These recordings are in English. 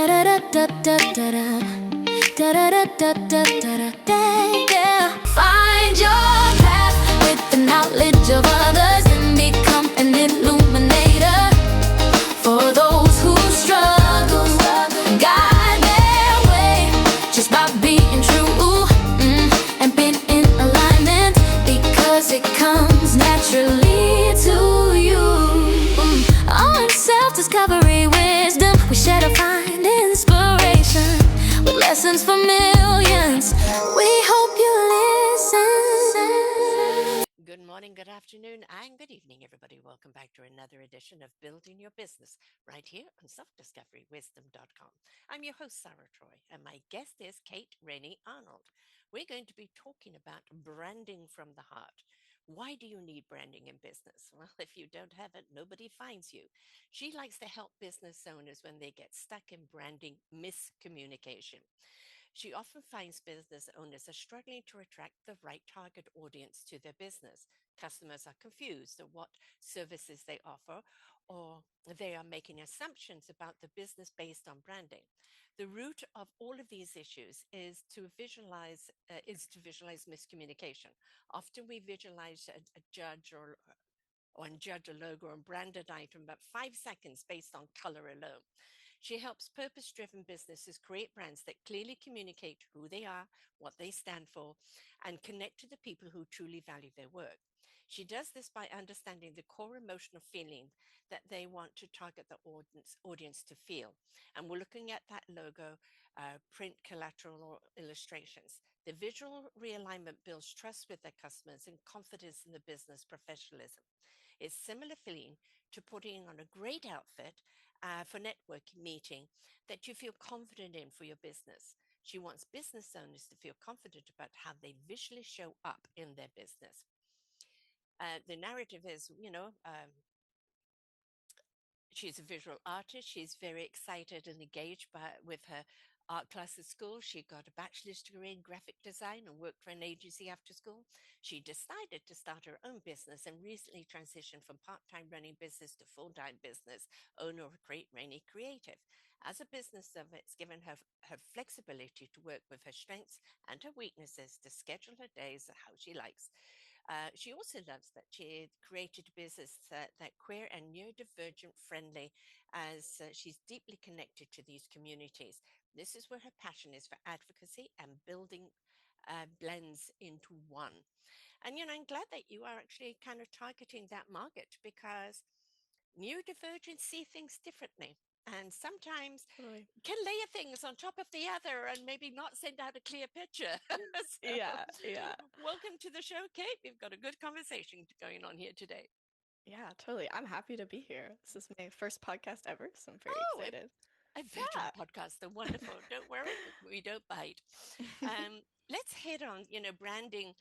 Yeah. Find your path with the knowledge of others and become an illuminator for those who struggle. Guide their way just by being true, and being in alignment because it comes naturally to you. On self-discovery wisdom, we share to find inspiration with lessons for millions. We hope you listen. Good morning, good afternoon, and good evening, everybody. Welcome back to another edition of Building Your Business right here on selfdiscoverywisdom.com. I'm your host, Sarah Troy, and my guest is Cate Arnold. We're going to be talking about branding from the heart. Why do you need branding in business? Well, if you don't have it, nobody finds you. She likes to help business owners when they get stuck in branding miscommunication. She often finds business owners are struggling to attract the right target audience to their business. Customers are confused at what services they offer, or they are making assumptions about the business based on branding. The root of all of these issues is to visualize miscommunication. Often we visualize a judge or judge a logo and branded item about 5 seconds based on color alone. She helps purpose driven businesses create brands that clearly communicate who they are, what they stand for, and connect to the people who truly value their work. She does this by understanding the core emotional feeling that they want to target the audience to feel. And we're looking at that logo, print, collateral, or illustrations. The visual realignment builds trust with their customers and confidence in the business professionalism. It's similar feeling to putting on a great outfit for networking meeting that you feel confident in for your business. She wants business owners to feel confident about how they visually show up in their business. The narrative is, she's a visual artist. She's very excited and engaged with her art class at school. She got a bachelor's degree in graphic design and worked for an agency after school. She decided to start her own business and recently transitioned from part-time running business to full-time business owner of Great Rainy Creative. As a business owner, it's given her flexibility to work with her strengths and her weaknesses to schedule her days how she likes. She also loves that she created a business that queer and neurodivergent friendly, as she's deeply connected to these communities. This is where her passion is for advocacy and building blends into one. And I'm glad that you are actually kind of targeting that market because neurodivergents see things differently. And sometimes Totally. can layer things on top of the other and maybe not send out a clear picture. So, Yeah. welcome to the show, Cate. We've got a good conversation going on here today. Yeah, totally. I'm happy to be here. This is my first podcast ever, so I'm very Oh, excited. a veteran Yeah. podcaster. Wonderful. Don't worry, we don't bite. Let's hit on, branding.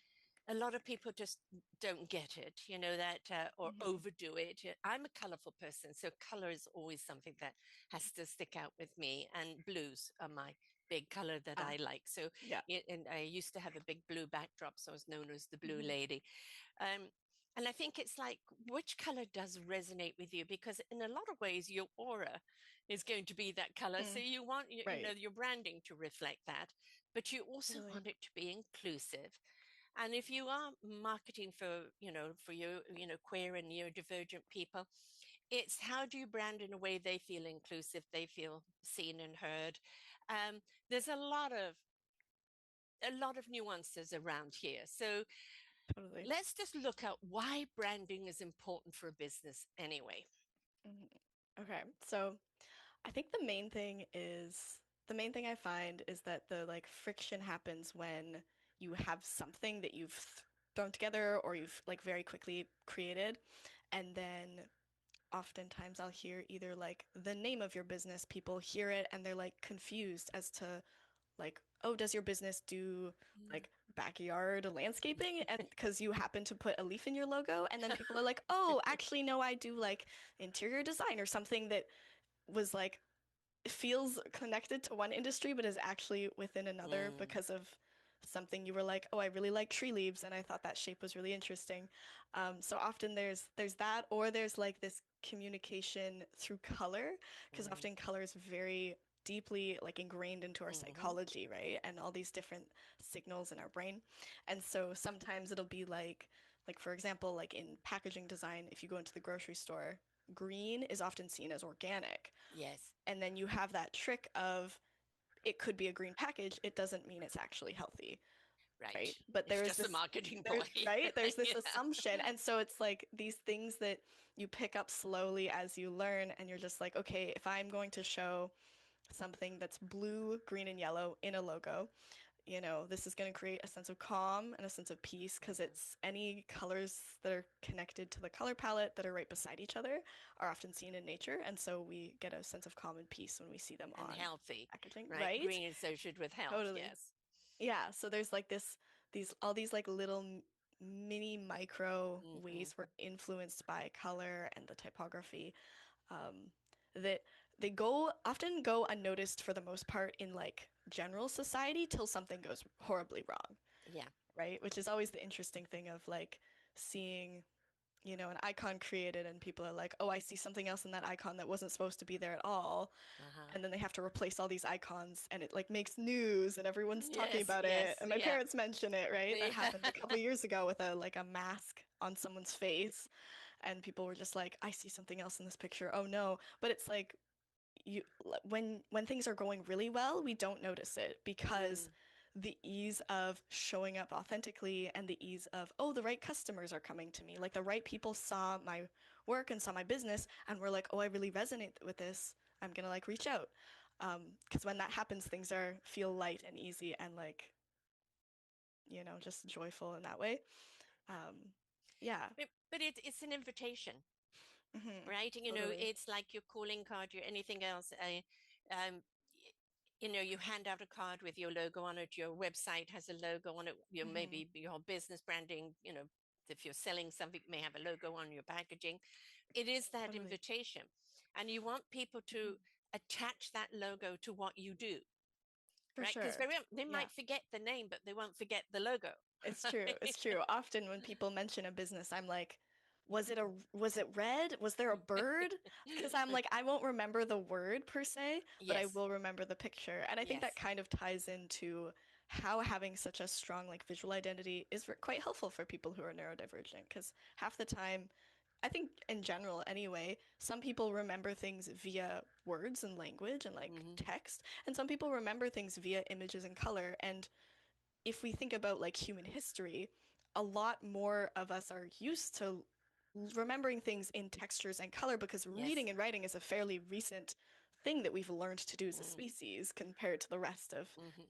A lot of people just don't get it, that or Mhm. overdo it. I'm a colorful person, so color is always something that has to stick out with me. And blues are my big color that Ah, I like. So, yeah. and I used to have a big blue backdrop, so I was known as the blue Mhm. lady. Um, and I think it's like, which color does resonate with you? Because in a lot of ways, your aura is going to be that color. So Mm, you want, right. your branding to reflect that, but you also Totally. want it to be inclusive. And if you are marketing for, for your, queer and neurodivergent people, it's how do you brand in a way they feel inclusive, they feel seen and heard. There's a lot of nuances around here. So Totally. let's just look at why branding is important for a business anyway. Mhm. Okay. So I think the main thing I find is that the like friction happens when you have something that you've thrown together or you've like very quickly created, and then oftentimes I'll hear either like the name of your business, people hear it and they're like confused as to like, oh, does your business do like backyard landscaping? And because you happen to put a leaf in your logo, and then people are like, oh, actually, no, I do like interior design or something that was like feels connected to one industry but is actually within another Mm, because of something you were like, oh, I really like tree leaves and I thought that shape was really interesting. So often there's that, or there's like this communication through color, because mm, often color is very deeply like ingrained into our Mm-hmm. psychology, right? And all these different signals in our brain. And so sometimes it'll be like for example, like in packaging design, if you go into the grocery store, green is often seen as organic. Yes. And then you have that trick of it could be a green package, it doesn't mean it's actually healthy, Right. right? But It's there is just a this marketing there ploy. right? There's this Yeah. assumption. And so it's like these things that you pick up slowly as you learn and you're just like, okay, if I'm going to show something that's blue, green, and yellow in a logo, this is going to create a sense of calm and a sense of peace because Mhm. it's any colors that are connected to the color palette that are right beside each other are often seen in nature. And so we get a sense of calm and peace when we see them And on healthy, packaging, right? right? Green is associated with health. Totally. Yes. Yeah. So there's like all these like little mini micro Mm-hmm. ways we're influenced by color and the typography um, that they often go unnoticed for the most part in like general society till something goes horribly wrong, Yeah. right? Which is always the interesting thing of like seeing, an icon created and people are like, oh, I see something else in that icon that wasn't supposed to be there at all. Uh-huh. And then they have to replace all these icons and it like makes news and everyone's talking Yes. about Yes. it. And my Yeah. parents mention it, right? That Yeah. happened a couple of years ago with a mask on someone's face and people were just like, I see something else in this picture. Oh no. But it's like you when things are going really well, we don't notice it because Mm. the ease of showing up authentically and the ease of, oh, the right customers are coming to me. Like the right people saw my work and saw my business and were like, oh, I really resonate with this. I'm gonna like reach out. Because when that happens, things are feel light and easy and like, just joyful in that way. Um, yeah. But it's an invitation, Hmm. right? Totally. It's like your calling card, your anything else. Um, you hand out a card with your logo on it. Your website has a logo on it. Hmm. Maybe your business branding. If you're selling something, may have a logo on your packaging. It is that Totally. invitation, and you want people to Hmm. attach that logo to what you do, For right? Because sure. they Yeah. might forget the name, but they won't forget the logo. It's true. It's true. Often when people mention a business, I'm like, was it red? Was there a bird? Because I'm like, I won't remember the word per se, but I Yes, will remember the picture. And I think that yes, kind of ties into how having such a strong like visual identity is quite helpful for people who are neurodivergent because half the time I think in general anyway, some people remember things via words and language and like hmm text, and some people remember things via images and color. And if we think about like human history, a lot more of us are used to remembering things in textures and color because yes, reading and writing is a fairly recent thing that we've learned to do as a mm-hmm. species compared to the rest of Mm-hmm.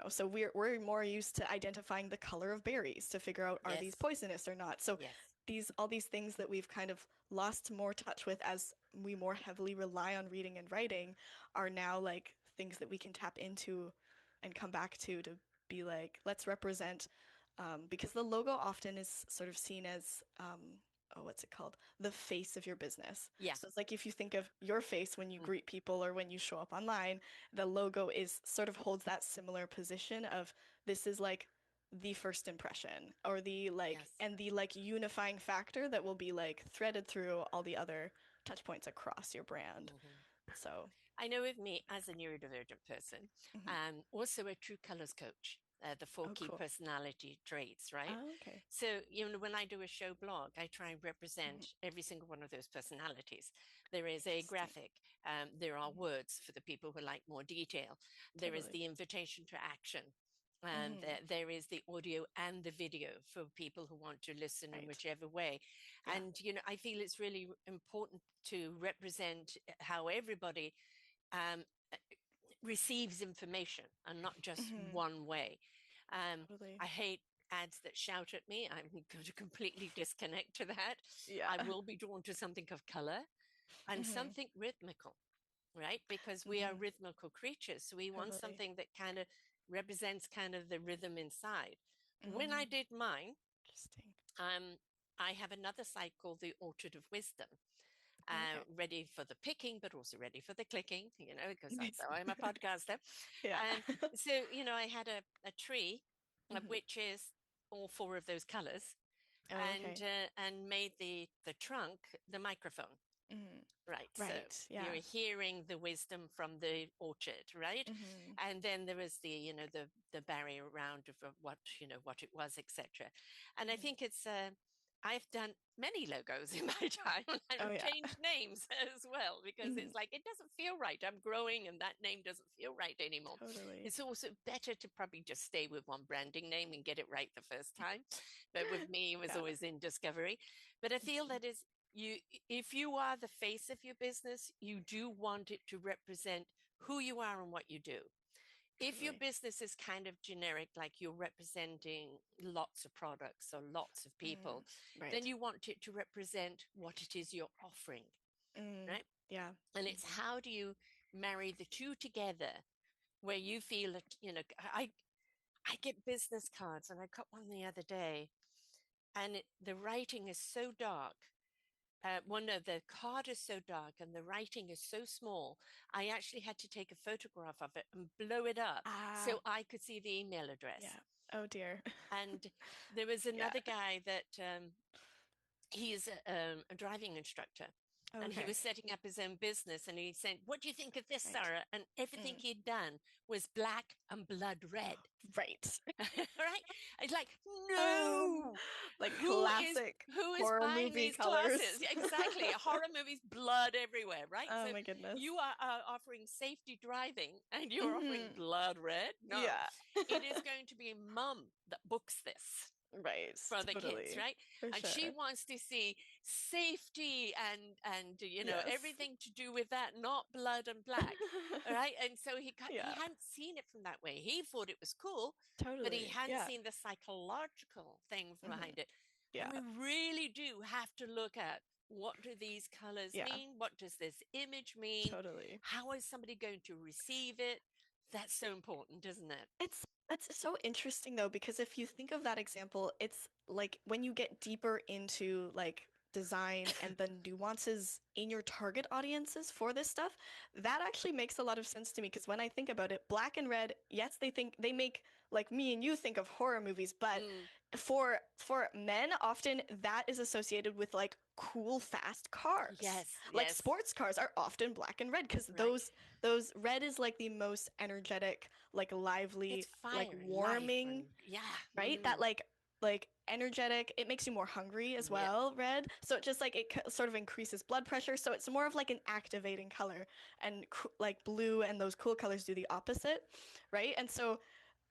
so we're more used to identifying the color of berries to figure out are Yes, these poisonous or not. So yes, these all these things that we've kind of lost more touch with as we more heavily rely on reading and writing are now like things that we can tap into and come back to be like, let's represent, because the logo often is sort of seen as, oh, what's it called? The face of your business. yeah, So it's like if you think of your face when you mm, greet people or when you show up online, the logo is sort of holds that similar position of this is like the first impression or the like yes. and the like unifying factor that will be like threaded through all the other touch points across your brand. hmm So, I know with me as a neurodivergent person, mhm. also a true colors coach, the four Oh, key cool. personality traits, right? Oh, okay. So, when I do a show blog, I try and Mhm. represent every single one of those personalities. There is a Interesting. graphic, there are Mhm. words for the people who like more detail, there is Totally. the invitation to action. And Hmm. there is the audio and the video for people who want to listen in Right. whichever way. Yeah. And, I feel it's really important to represent how everybody um, receives information and not just Hmm. one way. Totally. I hate ads that shout at me. I'm going to completely disconnect to that. Yeah. I will be drawn to something of color and Hmm. something rhythmical, right? Because we are Hmm. rhythmical creatures. So we want Totally. something that kind of represents kind of the rhythm inside. When I Hmm. did mine, Interesting. um, I have another site called the Orchard of Wisdom, Okay. ready for the picking, but also ready for the clicking, because that's Nice. how I'm a podcaster. Yeah. So, I had a tree, Hmm. which is all four of those colors, Oh, okay. and made the trunk the microphone. Mm. Right. So Right. Yeah. you're hearing the wisdom from the orchard, right? Mm-hmm. And then there is the, the barrier around of what, what it was, etc. And I think it's, I've done many logos in my time, and Oh I've yeah. changed names as well, because Mhm. it's like it doesn't feel right. I'm growing, and that name doesn't feel right anymore. Totally. It's also better to probably just stay with one branding name and get it right the first time. But with me, it was Yeah. always in discovery. But I feel Mhm. that is you if you are the face of your business, you do want it to represent who you are and what you do. If your Totally. business is kind of generic, like you're representing lots of products or lots of Mm. people, then Right. you want it to represent what it is you're offering, Mm. right? Yeah. And it's Mhm. how do you marry the two together, where you feel that, I get business cards, and I got one the other day, and the writing is so dark. One of the card is so dark and the writing is so small. I actually had to take a photograph of it and blow it up Ah. so I could see the email address. Yeah. Oh dear. And there was Yeah. another guy that he is a driving instructor, and he Okay. was setting up his own business, and he said, "What do you think of this, Right. Sarah?" And everything Mm. he'd done was black and blood red. Right. Right? It's like, Um, no, like who is classic who is horror buying movie these colors. classes? Exactly. Horror movies, blood everywhere, right? Oh So my goodness. you are offering safety driving, and you're offering Hmm. blood red. No, Yeah. it is going to be mum that books this Right. for the kids, Totally. right? For And she sure. wants to see safety and Yes. everything to do with that, not blood and black. All right. And so he Yeah. hadn't seen it from that way. He thought it was cool, but he Totally. hadn't Yeah. seen the psychological thing Hmm. behind it. And Yeah. we really do have to look at, what do these colors Yeah. mean? What does this image mean? Totally. How is somebody going to receive it? That's so important, isn't it? It's so interesting though, because if you think of that example, it's like when you get deeper into like design and the nuances in your target audiences for this stuff, that actually makes a lot of sense to me. Because when I think about it, black and red, yes, they make like me and you think of horror movies, but Mm, for men, often that is associated with like cool, fast cars. yes, Like yes. sports cars are often black and red because Right. those red is like the most energetic, like lively, It's like fire, life, and warming, yeah. right? That like energetic, it makes you more hungry as Yep. well, red. So it just like sort of increases blood pressure. So it's more of like an activating color, and like blue and those cool colors do the opposite, right? And so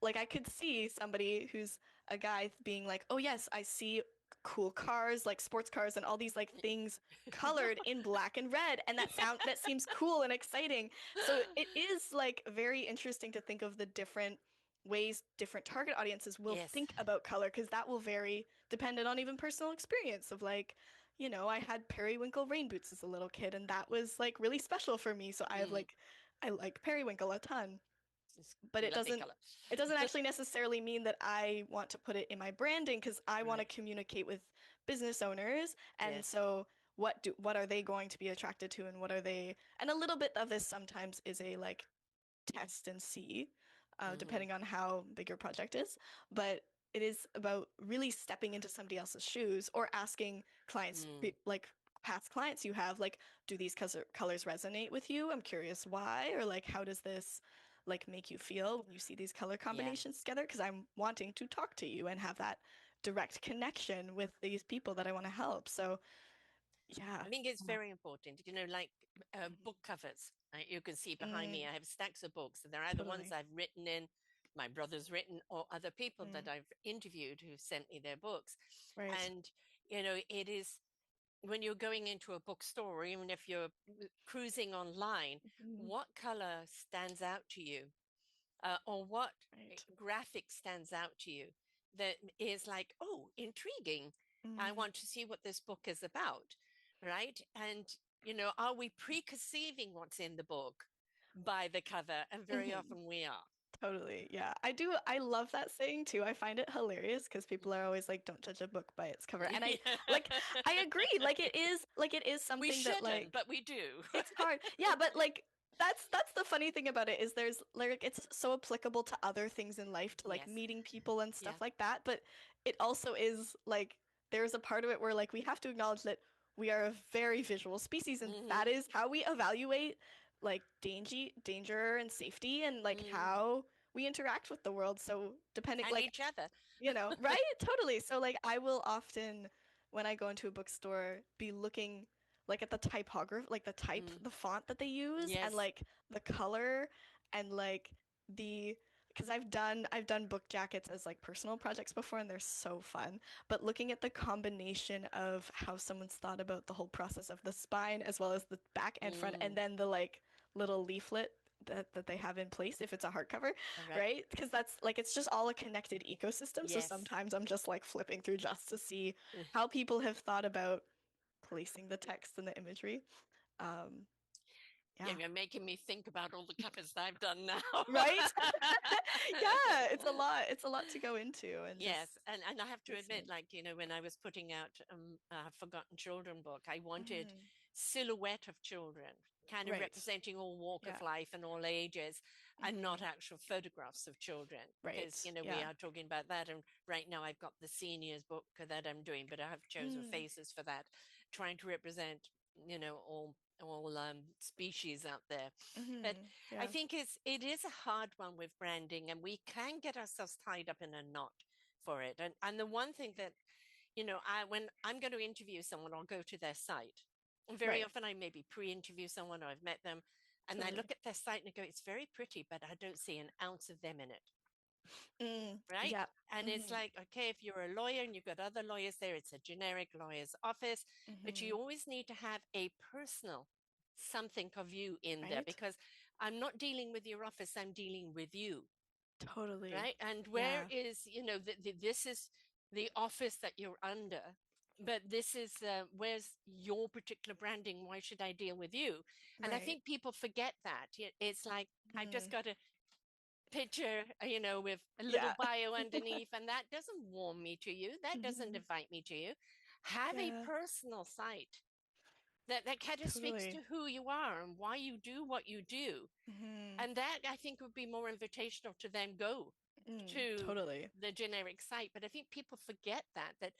like I could see somebody who's a guy being like, "Oh yes, I see cool cars, like sports cars and all these like things colored in black and red, and that seems cool and exciting." So it is like very interesting to think of the different ways different target audiences will Yes. think about color, because that will vary dependent on even personal experience of like, I had periwinkle rain boots as a little kid, and that was like really special for me. So Mm, I like periwinkle a ton, it's but a lovely color. it doesn't actually necessarily mean that I want to put it in my branding, because I want to Right. communicate with business owners. And Yes. so what are they going to be attracted to, and what are they, and a little bit of this sometimes is a like test and see, Hmm. depending on how big your project is. But it is about really stepping into somebody else's shoes, or asking clients, Mm, like past clients you have, like, do these colors resonate with you? I'm curious why, or like, how does this like make you feel when you see these color yeah. combinations together? Because I'm wanting to talk to you and have that direct connection with these people that I want to help. So yeah. I think it's Yeah. very important, like book covers. You can see behind Mm, me, I have stacks of books, and they're either ones totally. I've written in, my brother's written, or other people that Mm, I've interviewed who've sent me their books. right. And, it is when you're going into a bookstore, or even if you're cruising online, Mm, what color stands out to you? Or what right. graphic stands out to you that is like, oh, intriguing. I Mm. want to see what this book is about, right? And, are we preconceiving what's in the book by the cover? And very Mhm. often we are. Totally. Yeah. I do. I love that saying too. I find it hilarious because people are always like, don't judge a book by its cover. And like, I agree. Like it is We something that shouldn't, like, but we do. it's hard. Yeah. But like, that's the funny thing about it, is there's like, it's so applicable to other things in life, to like Yes. meeting people and Yeah. stuff like that. But it also is like, there's a part of it where like we have to acknowledge that we are a very visual species, and that is how we evaluate like danger and safety, and like how we interact with the world. So depending, And like, each other. right? Totally. So like I will often, when I go into a bookstore, be looking like at the typography, like the font that they use, and Yes. like the color, and like the because I've done book jackets as like personal projects before, and they're so fun. But looking at the combination of how someone's thought about the whole process of the spine as well as the back and front, and then the like little leaflet that they have in place if it's a hardcover, All right. right? Because that's like it's just all a connected ecosystem. So Yes. sometimes I'm just like flipping through just to see how people have thought about placing the text and the imagery. Um, Yeah, yeah. you're making me think about all the covers that I've done now. Right? Yeah, it's a lot. It's a lot to go into, and just Yes, and I have to admit, listening. like, when I was putting out a Forgotten Children book, I wanted Mm, silhouette of children, kind of right. representing all walk Yeah. of life and all ages, and not actual photographs of children, Right. because we Yeah. are talking about that. And right now, I've got the seniors book that I'm doing, but I have chosen Mm, faces for that, trying to represent, all species out there. But I yeah. think it is a hard one with branding, and we can get ourselves tied up in a knot for it. And the one thing that, I when I'm going to interview someone, I'll go to their site. And very Right. often I maybe pre-interview someone, or I've met them, and I Totally. look at their site and I go, it's very pretty, but I don't see an ounce of them in it. Right. Yeah. And it's like, okay, if you're a lawyer and you've got other lawyers there, it's a generic lawyer's office, but you always need to have a personal something of you in there, Right. because I'm not dealing with your office, I'm dealing with you. Totally. Right. And where Yeah. is, this is the office that you're under, but this is where's your particular branding? Why should I deal with you? And I Right. think people forget that. It's like, I've just Mm, got a picture, with a little yeah. bio underneath, and that doesn't warm me to you. That doesn't Mhm. invite me to you. Have a Yeah. personal site that kind of speaks to Totally. who you are and why you do what you do. Mhm. And that, I think, would be more invitational to then go to Totally. the generic site. But I think people forget that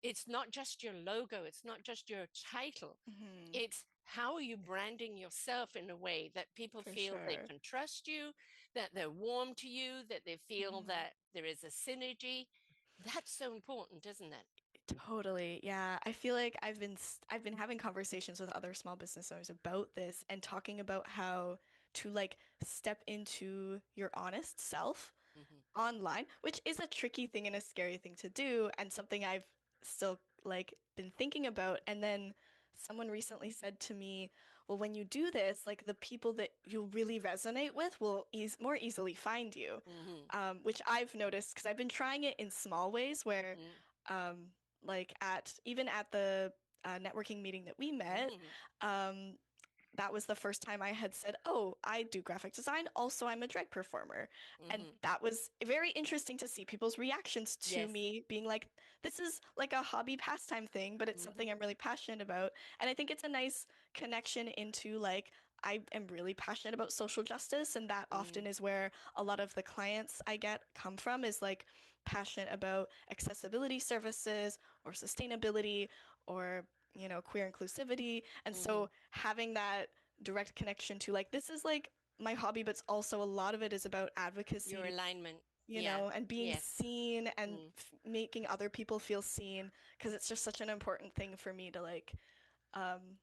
it's not just your logo, it's not just your title, Mhm. it's how are you branding yourself in a way that people For feel they sure. can trust you, that they're warm to you, that they feel Mhm. that there is a synergy. That's so important, isn't it? Totally. Yeah. I feel like I've been having conversations with other small business owners about this and talking about how to like step into your honest self Mm-hmm. online, which is a tricky thing and a scary thing to do, and something I've still like been thinking about. And then someone recently said to me, well, when you do this, like the people that you really resonate with will more easily find you. Mm-hmm. Which I've noticed because I've been trying it in small ways where, um, like even at the networking meeting that we met, Mm-hmm. um, that was the first time I had said, "Oh, I do graphic design. Also, I'm a drag performer." And Mm-hmm. that was very interesting to see people's reactions to Yes. me being like, "This is like a hobby pastime thing, but it's Mm-hmm. something I'm really passionate about." And I think it's a nice connection into like I am really passionate about social justice, and that Mm-hmm. often is where a lot of the clients I get come from is like passionate about accessibility services or sustainability or queer inclusivity. And Mm-hmm. so having that direct connection to like this is like my hobby, but it's also a lot of it is about Your advocacy, alignment. Yeah. and being Yes. seen and Mm. making other people feel seen, because it's just such an important thing for me to like um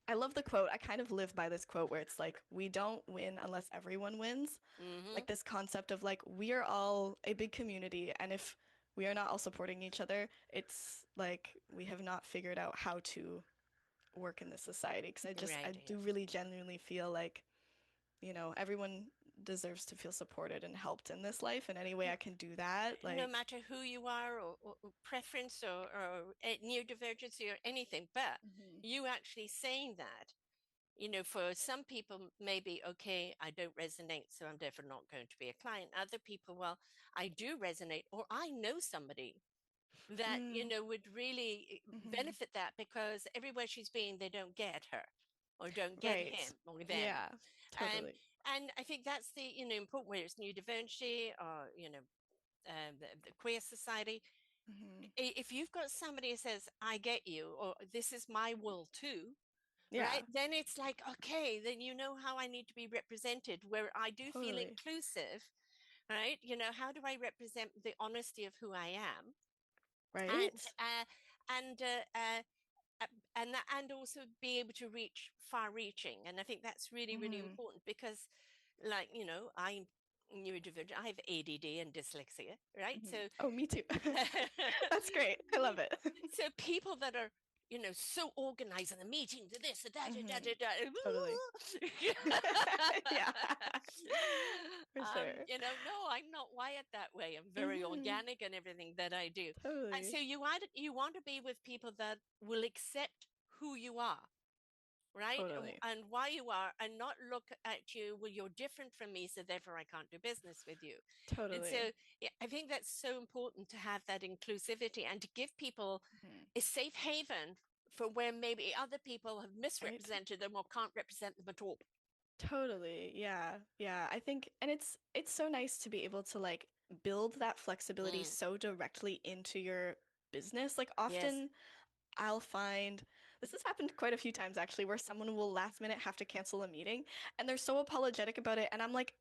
I love the quote. I kind of live by this quote where it's like we don't win unless everyone wins. Mm-hmm. Like this concept of like we are all a big community, and if we are not all supporting each other, it's like we have not figured out how to work in this society, because I Right. do really genuinely feel like everyone deserves to feel supported and helped in this life, and any way I can do that, No like matter who you are, or preference, or neurodivergency, or anything, but Mhm. you actually saying that, for some people, maybe, okay, I don't resonate, so I'm therefore not going to be a client. Other people, well, I do resonate, or I know somebody that, Mm, would really mhm. benefit that, because everywhere she's been, they don't get her or don't get Right. him or them. Yeah, And, totally. and I think that's the, important, where it's neurodiversity, or, the queer society. Hmm. If you've got somebody who says, I get you, or this is my world too, Yeah, right? Then it's like, okay, then you know how I need to be represented, where I do feel totally. inclusive, right? How do I represent the honesty of who I am? And, Right? and, and also be able to reach far reaching. And I think that's really, really Hmm. important because, like, I'm neurodivergent, I have ADD and dyslexia, right? Hmm. So, Oh, me too. That's great. I love it. so people that are, so organized in the meetings and this and that, da, Hmm. da, da, Totally. Yeah, for sure. no, I'm not wired that way. I'm very Hmm. organic in everything that I do. And Totally. so you want to be with people that will accept who you are, right? Totally. And why you are, and not look at you, well, you're different from me, so therefore I can't do business with you. And so Totally. yeah, I think that's so important to have that inclusivity and to give people Hmm. a safe haven for where maybe other people have Right. misrepresented them or can't represent them at all. Totally. Yeah. Yeah. I think and it's so nice to be able to like build that flexibility Mm, so directly into your business. Like yes, often I'll find this has happened quite a few times actually where someone will last minute have to cancel a meeting and they're so apologetic about it and I'm like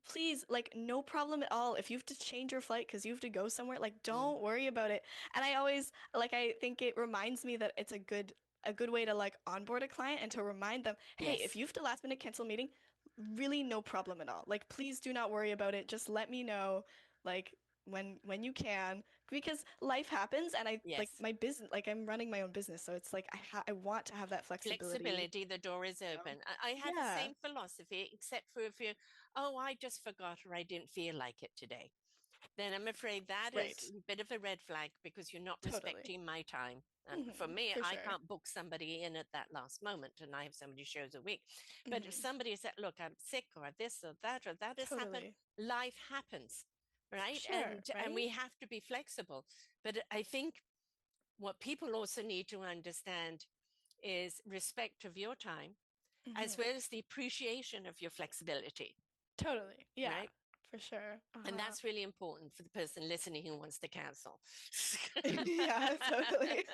please, like, no problem at all. If you have to change your flight because you have to go somewhere, like, mm, don't worry about it. And I always, like, I think it reminds me that it's a good way to like onboard a client and to remind them, hey, if yes, you have to last minute cancel a meeting, really no problem at all. Like, please do not worry about it. Just let me know, like, when you can, because life happens, and I like yes. my business, like I'm running my own business, so it's like I want to have that flexibility. Flexibility, the door is You know? open. I have the Yeah, same philosophy, except for if you, oh, I just forgot or I didn't feel like it today. Then I'm afraid that is right. a bit of a red flag because you're not Totally. respecting my time. And for Hmm. me, For I sure. can't book somebody in at that last moment, and I have somebody shows a week. But if Hmm. somebody said, "Look, I'm sick," or this or that has happened, Totally. life happens, For right? sure, And right? we have to be flexible. But I think what people also need to understand is respect of your time as Hmm. well as the appreciation of your flexibility, Totally. Yeah, right? for sure. And Uh-huh. that's really important for the person listening who wants to cancel. Yeah, totally.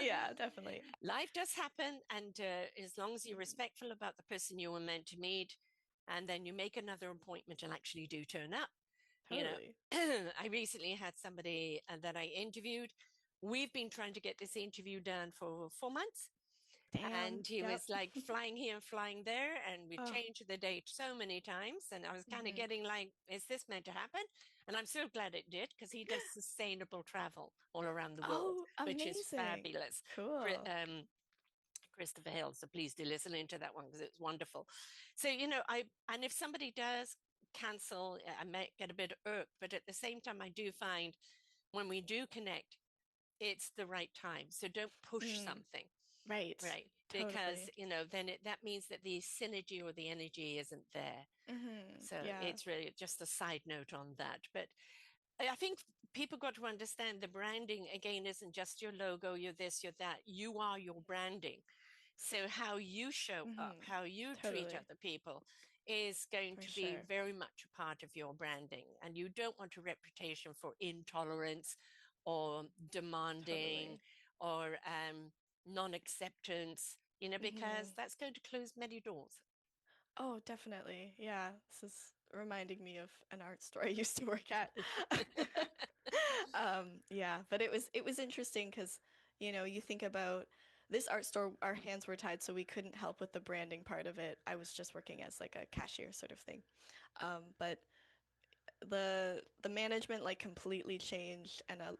Yeah, definitely. Life does happen, and as long as you're Mhm. respectful about the person you were meant to meet, and then you make another appointment and actually do turn up. You know, Totally. I recently had somebody that I interviewed. We've been trying to get this interview done for 4 months. Damn. And he Yep. was like flying here and flying there, and we Oh. changed the date so many times, and I was kind of Hmm. getting like, is this meant to happen? And I'm so glad it did because he does sustainable travel all around the world, Oh, which is amazing. fabulous. Cool. Christopher Hill, so please do listen into that one because it's wonderful. So I and if somebody does cancel, I might get a bit irked, but at the same time I do find when we do connect, it's the right time, so don't push Mm, something. right. Right. Because, Totally. then that means that the synergy or the energy isn't there. Hmm. So Yeah. it's really just a side note on that. But I think people got to understand the branding again isn't just your logo, you're this, you're that. You are your branding. So how you show up, Hmm. how you treat Totally. other people is going For to be sure. very much a part of your branding. And you don't want a reputation for intolerance or demanding Totally. or non acceptance, because Hmm. that's going to close many doors. Oh, definitely. Yeah. This is reminding me of an art store I used to work at. Yeah, but it was interesting because, you think about this art store, our hands were tied, so we couldn't help with the branding part of it. I was just working as like a cashier sort of thing. But the management like completely changed and a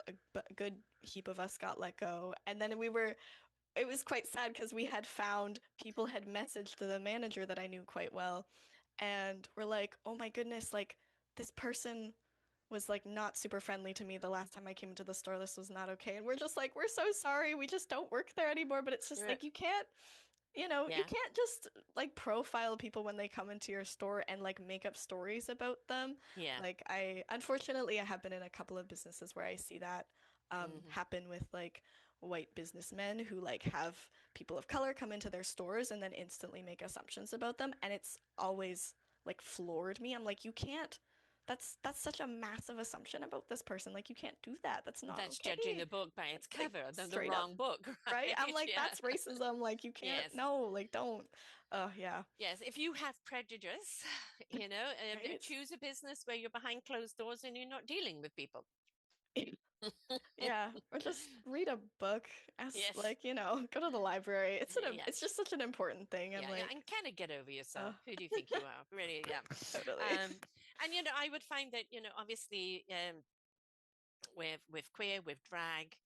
good heap of us got let go. And then it was quite sad because we had found people had messaged the manager that I knew quite well and we're like, oh my goodness, like this person was like not super friendly to me the last time I came into the store. This was not okay. And we're just like, we're so sorry. We just don't work there anymore. But it's just Yeah. like you Yeah. can't just like profile people when they come into your store and like make up stories about them. Yeah. Like unfortunately I have been in a couple of businesses where I see that Hmm. happen with like white businessmen who like have people of color come into their stores and then instantly make assumptions about them and it's always like floored me. I'm like, you can't that's such a massive assumption about this person. Like, you can't do that. That's not That's judging okay. the book by its Like, cover, the straight up, wrong book, right? right? I'm like, Yeah. that's racism. Like, you can't. Yes. No, like, don't. Oh yeah. Yes, if you have prejudice, Right. choose a business where you're behind closed doors and you're not dealing with people. Yeah, or just read a book. As Yes. like, go to the library. Yeah. It's just such an important thing. I'm Yeah, yeah, like, and kind of get over oh, yourself. Who do you think you are? Really, yeah. totally. Um, and I would find that obviously, with queer, with drag,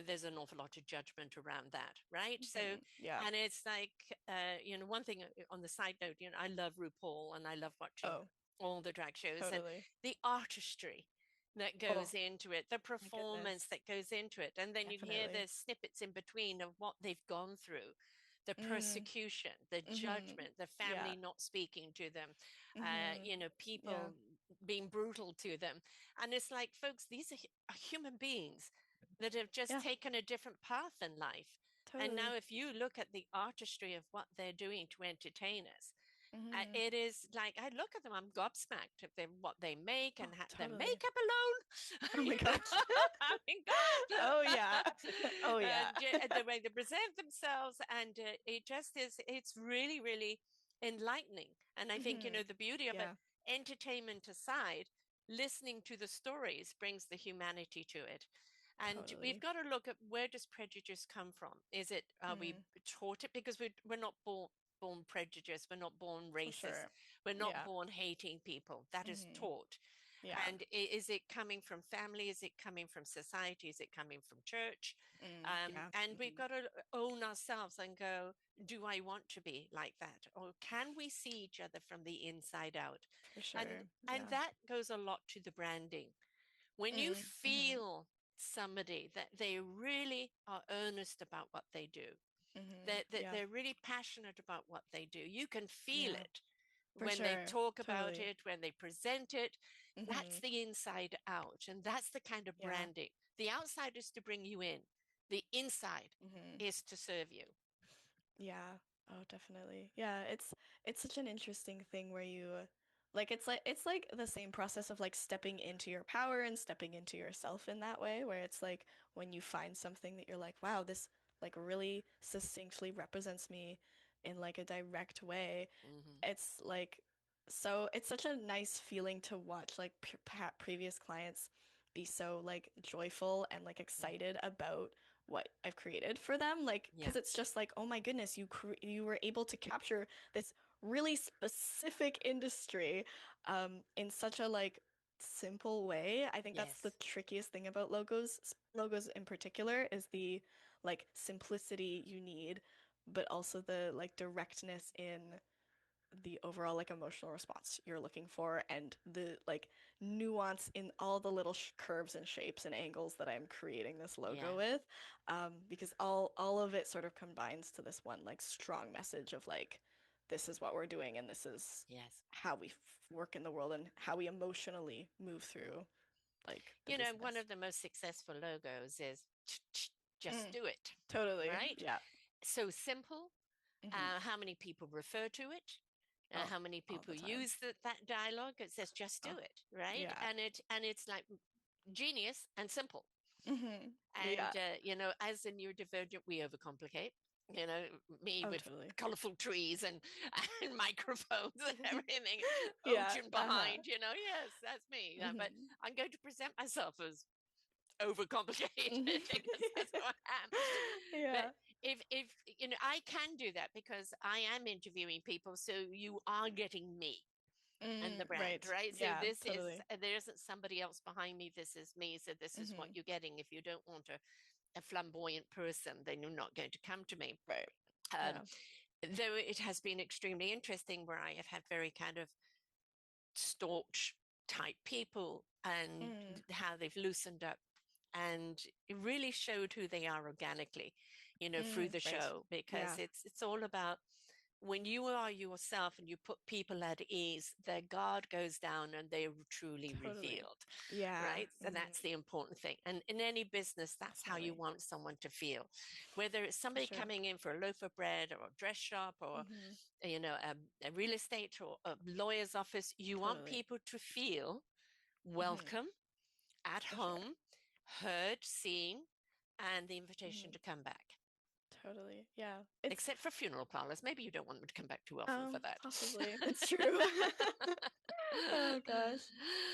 there's an awful lot of judgment around that, right? So, Yeah. and it's like, one thing on the side note, I love RuPaul and I love watching Oh, all the drag shows and totally. the artistry that Oh, goes into it, the my performance goodness. that goes into it. And then you hear Definitely. the snippets in between of what they've gone through, the Mm, persecution, the mm-hmm. judgment, the Yeah. family not speaking to them, Mm-hmm. Yeah. people being brutal to them. And it's like, folks, these are human beings that have just Yeah. taken a different path in life. And now, Totally. if you look at the artistry of what they're doing to entertain us, Mm-hmm. it is like I look at them, I'm gobsmacked at what they make and Oh, their totally. makeup alone. Oh my gosh. I mean, God, Oh yeah. Oh yeah. and the way they present themselves, and it just it's really, really enlightening. And I think Mm-hmm. the beauty of it, Yeah. entertainment aside, listening to the stories brings the humanity to it. And we've Totally. got to look at, where does prejudice come from? Is it, are we Mm, taught it? Because we're not born prejudiced, we're not born for racist, sure. we're not Yeah. born hating people. That is Mm-hmm. taught. Yeah. And is it coming from family? Is it coming from society? Is it coming from church? Yeah. And we've Mm-hmm. got to own ourselves and go, do I want to be like that? Or can we see each other from the inside out? For And sure. and Yeah. that goes a lot to the branding. When you Mm-hmm. feel somebody that they really are earnest about what they do, Mm-hmm. that Yeah. they're really passionate about what they do, you can feel Yeah. it For when they sure. talk about Totally. it, when they present it. That's Mm-hmm. the inside out. And that's the kind of Yeah. branding. The outside is to bring you in, the inside Mm-hmm. is to serve you. Yeah. Oh, definitely. Yeah, it's such an interesting thing where you like it's like the same process of like stepping into your power and stepping into yourself in that way where it's like when you find something that you're like, wow, this like really succinctly represents me in like a direct way. Mm-hmm. It's like so it's such a nice feeling to watch like previous clients be so like joyful and like excited about what I've created for them like Yeah. because it's just like oh my goodness you were able to capture this really specific industry in such a like simple way. I think that's the Yes. trickiest thing about logos in particular is the like simplicity you need but also the like directness in the overall like emotional response you're looking for and the like nuance in all the little curves and shapes and angles that I'm creating this logo Yeah. with because all of it sort of combines to this one like strong message of like this is what we're doing and this is Yes. how we work in the world and how we emotionally move through like the One business. of the most successful logos is just Mm, do it, totally. right? Yeah. So simple. Hmm. How many people refer to it? Oh, How many all people the time. use that dialogue? It says just do Oh, it, right? yeah. And it's like genius and simple. Hmm. And Yeah. as a neurodivergent, we overcomplicate. You know, me Oh, with totally. colorful trees and, and microphones and everything, Yeah. ocean Uh-huh. behind. Yes, that's me. But Hmm. I'm going to present myself as overcomplicated Mhm. because that's who I am. But Yeah. if I can do that because I am interviewing people, so you are getting me and the brand, Right. right? So Yeah, this is totally. there isn't somebody else behind me. This is me. So this is what Hmm. you're getting. If you don't want a flamboyant person, then you're not going to come to me. Right. Um, Yeah. though it has been extremely interesting, where I have had very kind of staunch type people and Mm. how they've loosened up and it really showed who they are organically, through the Right. show, because Yeah. it's all about when you are yourself and you put people at ease, their guard goes down and they're truly Totally. revealed, Yeah. right? And Hmm. that's the important thing. And in any business, that's how you Definitely. want someone to feel. Whether it's For somebody sure. coming in for a loaf of bread or a dress shop or, Hmm. a real estate or a lawyer's office, you want Totally. people to feel Mhm. welcome, at Okay. home, heard, seen, and the invitation Mhm. to come back. Totally. Yeah. It's Except for funeral parlors. Maybe you don't want them to come back too often for that. possibly. It's true. Oh gosh.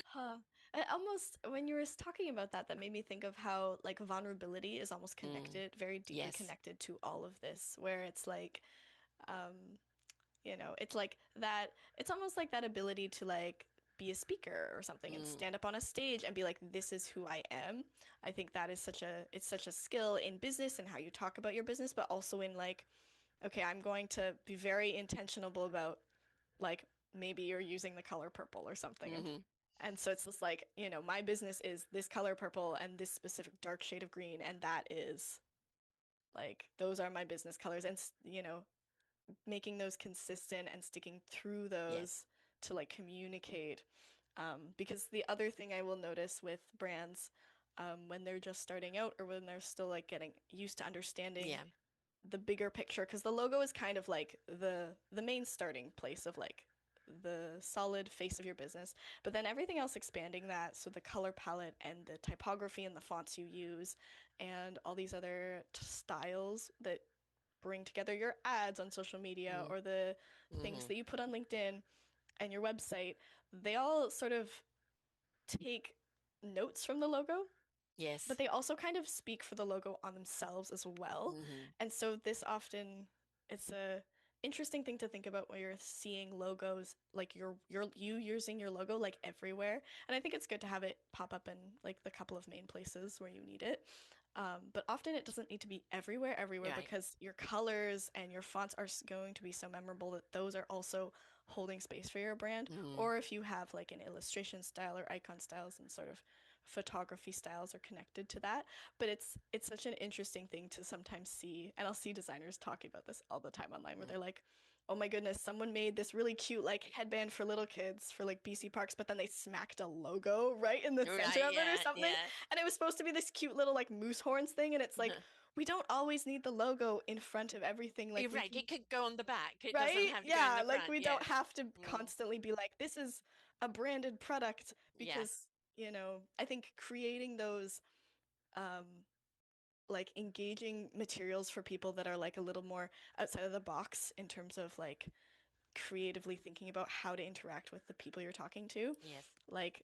Huh. I almost when you were talking about that, that made me think of how like vulnerability is almost Mm, connected, very deeply yes. connected to all of this, where it's like, um, it's like that. It's almost like that ability to like be a speaker or something and Mm, stand up on a stage and be like, this is who I am. I think that is such a skill in business and how you talk about your business, but also in like, okay, I'm going to be very intentional about like maybe you're using the color purple or something. hmm And so it's just like, my business is this color purple and this specific dark shade of green, and that is like those are my business colors, and making those consistent and sticking through Yes. those to like communicate. Because the other thing I will notice with brands, when they're just starting out or when they're still like getting used to understanding Yeah. the bigger picture, because the logo is kind of like the main starting place of like the solid face of your business, but then everything else expanding that, so the color palette and the typography and the fonts you use and all these other styles that bring together your ads on social media Mm, or the things hmm that you put on LinkedIn and your website, they all sort of take notes from the logo, but Yes. they also kind of speak for the logo on themselves as well. hmm And so this often it's a interesting thing to think about when you're seeing logos like you using your logo like everywhere. And I think it's good to have it pop up in like the couple of main places where you need it. But often it doesn't need to be everywhere Right. because your colors and your fonts are going to be so memorable that those are also holding space for your brand. Mm, Or if you have like an illustration style or icon styles and sort of photography styles are connected to that. But it's such an interesting thing to sometimes see, and I'll see designers talking about this all the time online where mm. they're like, oh my goodness, someone made this really cute like headband for little kids for like BC Parks, but then they smacked a logo right in the center Right. of it or Yeah. something. Yeah. And it was supposed to be this cute little like moose horns thing, and it's like we don't always need the logo in front of everything. Like You're we right. can, It could go on the back. It doesn't right? have to go in Yeah, the like front. we don't Yes. have to Mm, constantly be like, this is a branded product because, yes. I think creating those um like engaging materials for people that are like a little more outside of the box in terms of like creatively thinking about how to interact with the people you're talking to. Yes. Like,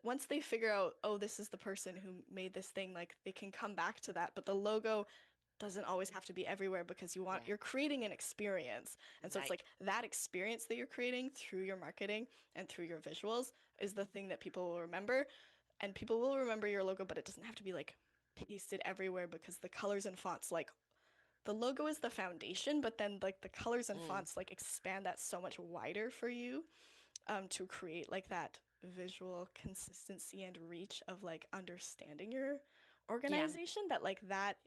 once they figure out, oh, this is the person who made this thing, like they can come back to that, but the logo doesn't always have to be everywhere because Yeah. you're creating an experience. And so it's Right. like that experience that you're creating through your marketing and through your visuals is the thing that people will remember. And people will remember your logo, but it doesn't have to be like pasted everywhere because the colors and fonts, like the logo is the foundation, but then like the colors and Mm, fonts like expand that so much wider for you, to create like that visual consistency and reach of like understanding your yeah. organization, that like that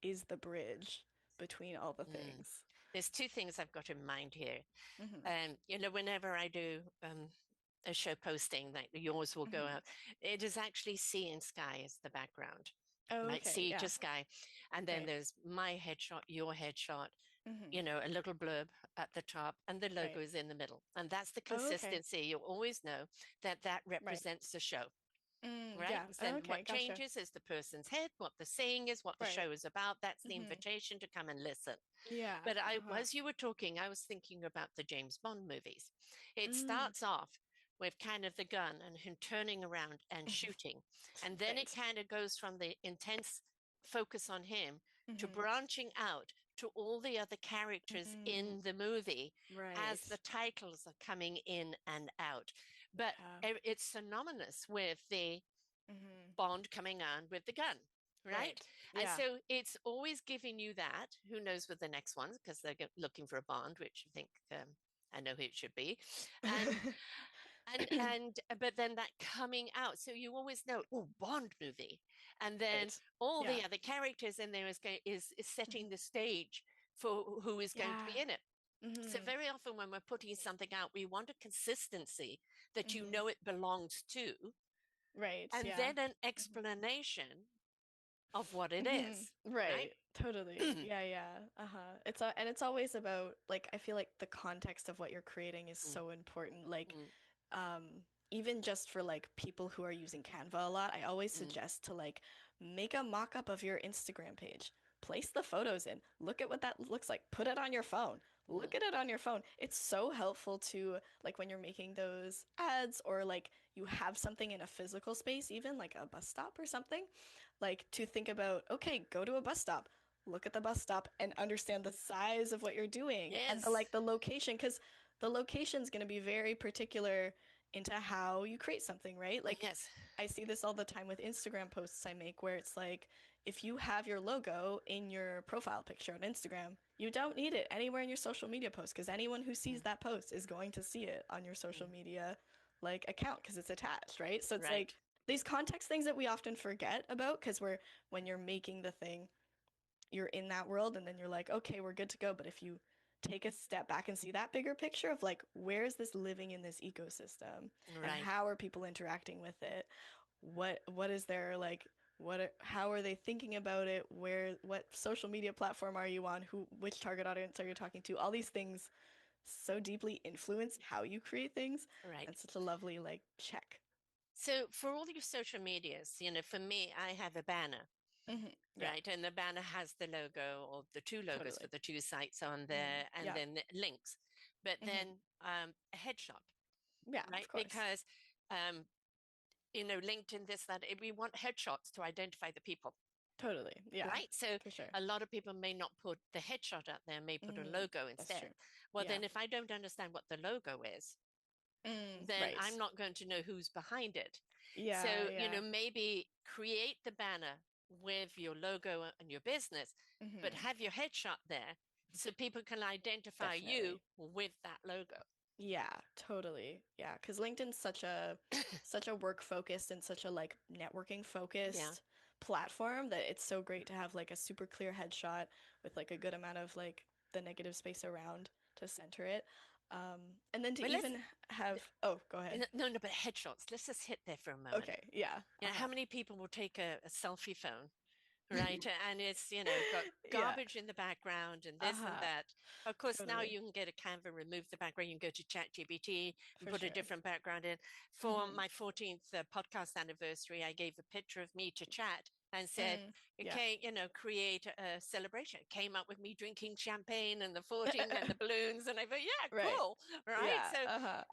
is the bridge between all the Mm. things. There's two things I've got in mind here. Mm-hmm. Whenever I do a show posting, like yours will go Mm-hmm. out, it is actually sea and sky as the background, Oh, right? okay, Sea yeah, to sky. And then right. there's my headshot, your headshot, Mm-hmm. a little blurb at the top, and the Right. logo is in the middle. And that's the Oh, okay, consistency. You'll always know that that right. represents the show. Right? Yeah. Then Oh, what okay, gotcha. changes is the person's head, what the saying is, what the Right. show is about. That's the Mm-hmm. invitation to come and listen. Yeah. But Uh-huh. as you were talking, I was thinking about the James Bond movies. It Mm. starts off with kind of the gun and him turning around and shooting. And then it Right. kind of goes from the intense focus on him to Mm-hmm. branching out to all the other characters Mm. in the movie as Right. the titles are coming in and out. But Yeah. it's synonymous with the Mm-hmm. Bond coming on with the gun, right? Right. And Yeah. so it's always giving you that. Who knows with the next ones because they're looking for a Bond, which I think I know who it should be, and but then that coming out, so you always know, oh, Bond movie, and then Right. all Yeah. the other characters in there is Mm-hmm. setting the stage for who is going to Yeah. be in it. So Mm-hmm. very often when we're putting something out, we want a consistency that you Mm-hmm. know it belongs to, Right. and Yeah. then an Mm-hmm. explanation of what it is, Mm-hmm. right? Right. Totally. Yeah, yeah. Uh-huh. And it's always about like I feel like the context of what you're creating is Mm, so important. Like mm, um even just for like people who are using Canva a lot, I always Mm, suggest to like make a mock-up of your Instagram page. Place the photos in. Look at what that looks like. Put it on your phone. mm, Look at it on your phone. It's so helpful to like when you're making those ads or like you have something in a physical space, even like a bus stop or something, like to think about, okay, go to a bus stop. Look at the bus stop and understand the size of what you're doing and the yes. like the location because the location's going to be very particular into how you create something, right? Like Yes. I see this all the time with Instagram posts I make where it's like if you have your logo in your profile picture on Instagram, you don't need it anywhere in your social media post because anyone who sees Mm, that post is going to see it on your mm, social media like account because it's attached, right? So it's right. like these context things that we often forget about because we're when you're making the thing, you're in that world and then you're like, okay, we're good to go. But if you take a step back and see that bigger picture of like, where is this living in this ecosystem and Right. how are people interacting with it? What is their like how are they thinking about it? What social media platform are you on? Which target audience are you talking to? All these things so deeply influence how you create things. Right. And such a lovely like check. So for all your social medias, for me, I have a banner, Yeah, right? And the banner has the logo or the two logos for totally. the two sites on Hmm. there and Yeah. then the links, but Hmm. then a headshot, Yeah, right? of course. Because, um, LinkedIn, this, that, we want headshots to identify the people, Totally. Yeah, right? So for sure. a lot of people may not put the headshot out there, may put a Hmm. logo That's instead. true. Well, Yeah. then if I don't understand what the logo is, then Right. I'm not going to know who's behind it. So, Yeah, yeah. maybe create the banner with your logo and your business, but Hmm. have your headshot there so people can identify you Definitely. with that logo. Yeah, totally. Yeah, because LinkedIn's such a work focused and such a like networking Yeah. focused platform that it's so great to have like a super clear headshot with like a good amount of like the negative space around to center it. And then to But let's, even have oh, go ahead. no, no, but headshots, let's just hit there for a moment. Okay, yeah. How many people will take a selfie phone, right? And it's, got Yeah. garbage in the background and this and Uh-huh. that. Of course, now Totally. you can get a Canva, remove the background. You can go to ChatGPT and For put a sure. different background in. For Hmm. my 14th podcast anniversary, I gave a picture of me to chat and said, Yeah. okay, create a celebration. It came up with me drinking champagne and the 14 and the balloons. And I thought, yeah, Right. cool. Right. Yeah. So, Uh-huh.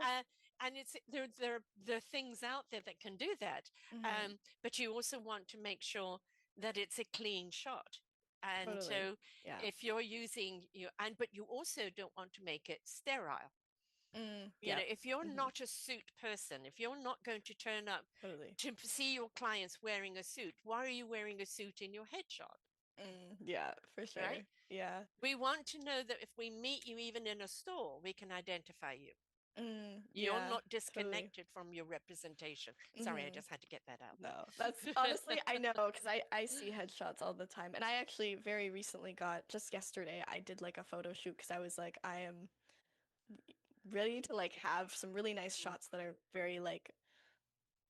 and it's there are things out there that can do that, Hmm. but you also want to make sure that it's a clean shot. And Totally. so Yeah. if you're using but you also don't want to make it sterile. Yep. If you're Hmm. not a suit person, if you're not going to turn up Totally. to see your clients wearing a suit, why are you wearing a suit in your headshot? Yeah, for Right? sure. Yeah. We want to know that if we meet you even in a store, we can identify you. You're Yeah, not totally. disconnected from your representation. Sorry, I Hmm. just had to get that out No, that's there. honestly, I know because I see headshots all the time. And I actually very recently got, just yesterday, I did like a photo shoot because I was like, I am ready to like have some really nice shots that are very like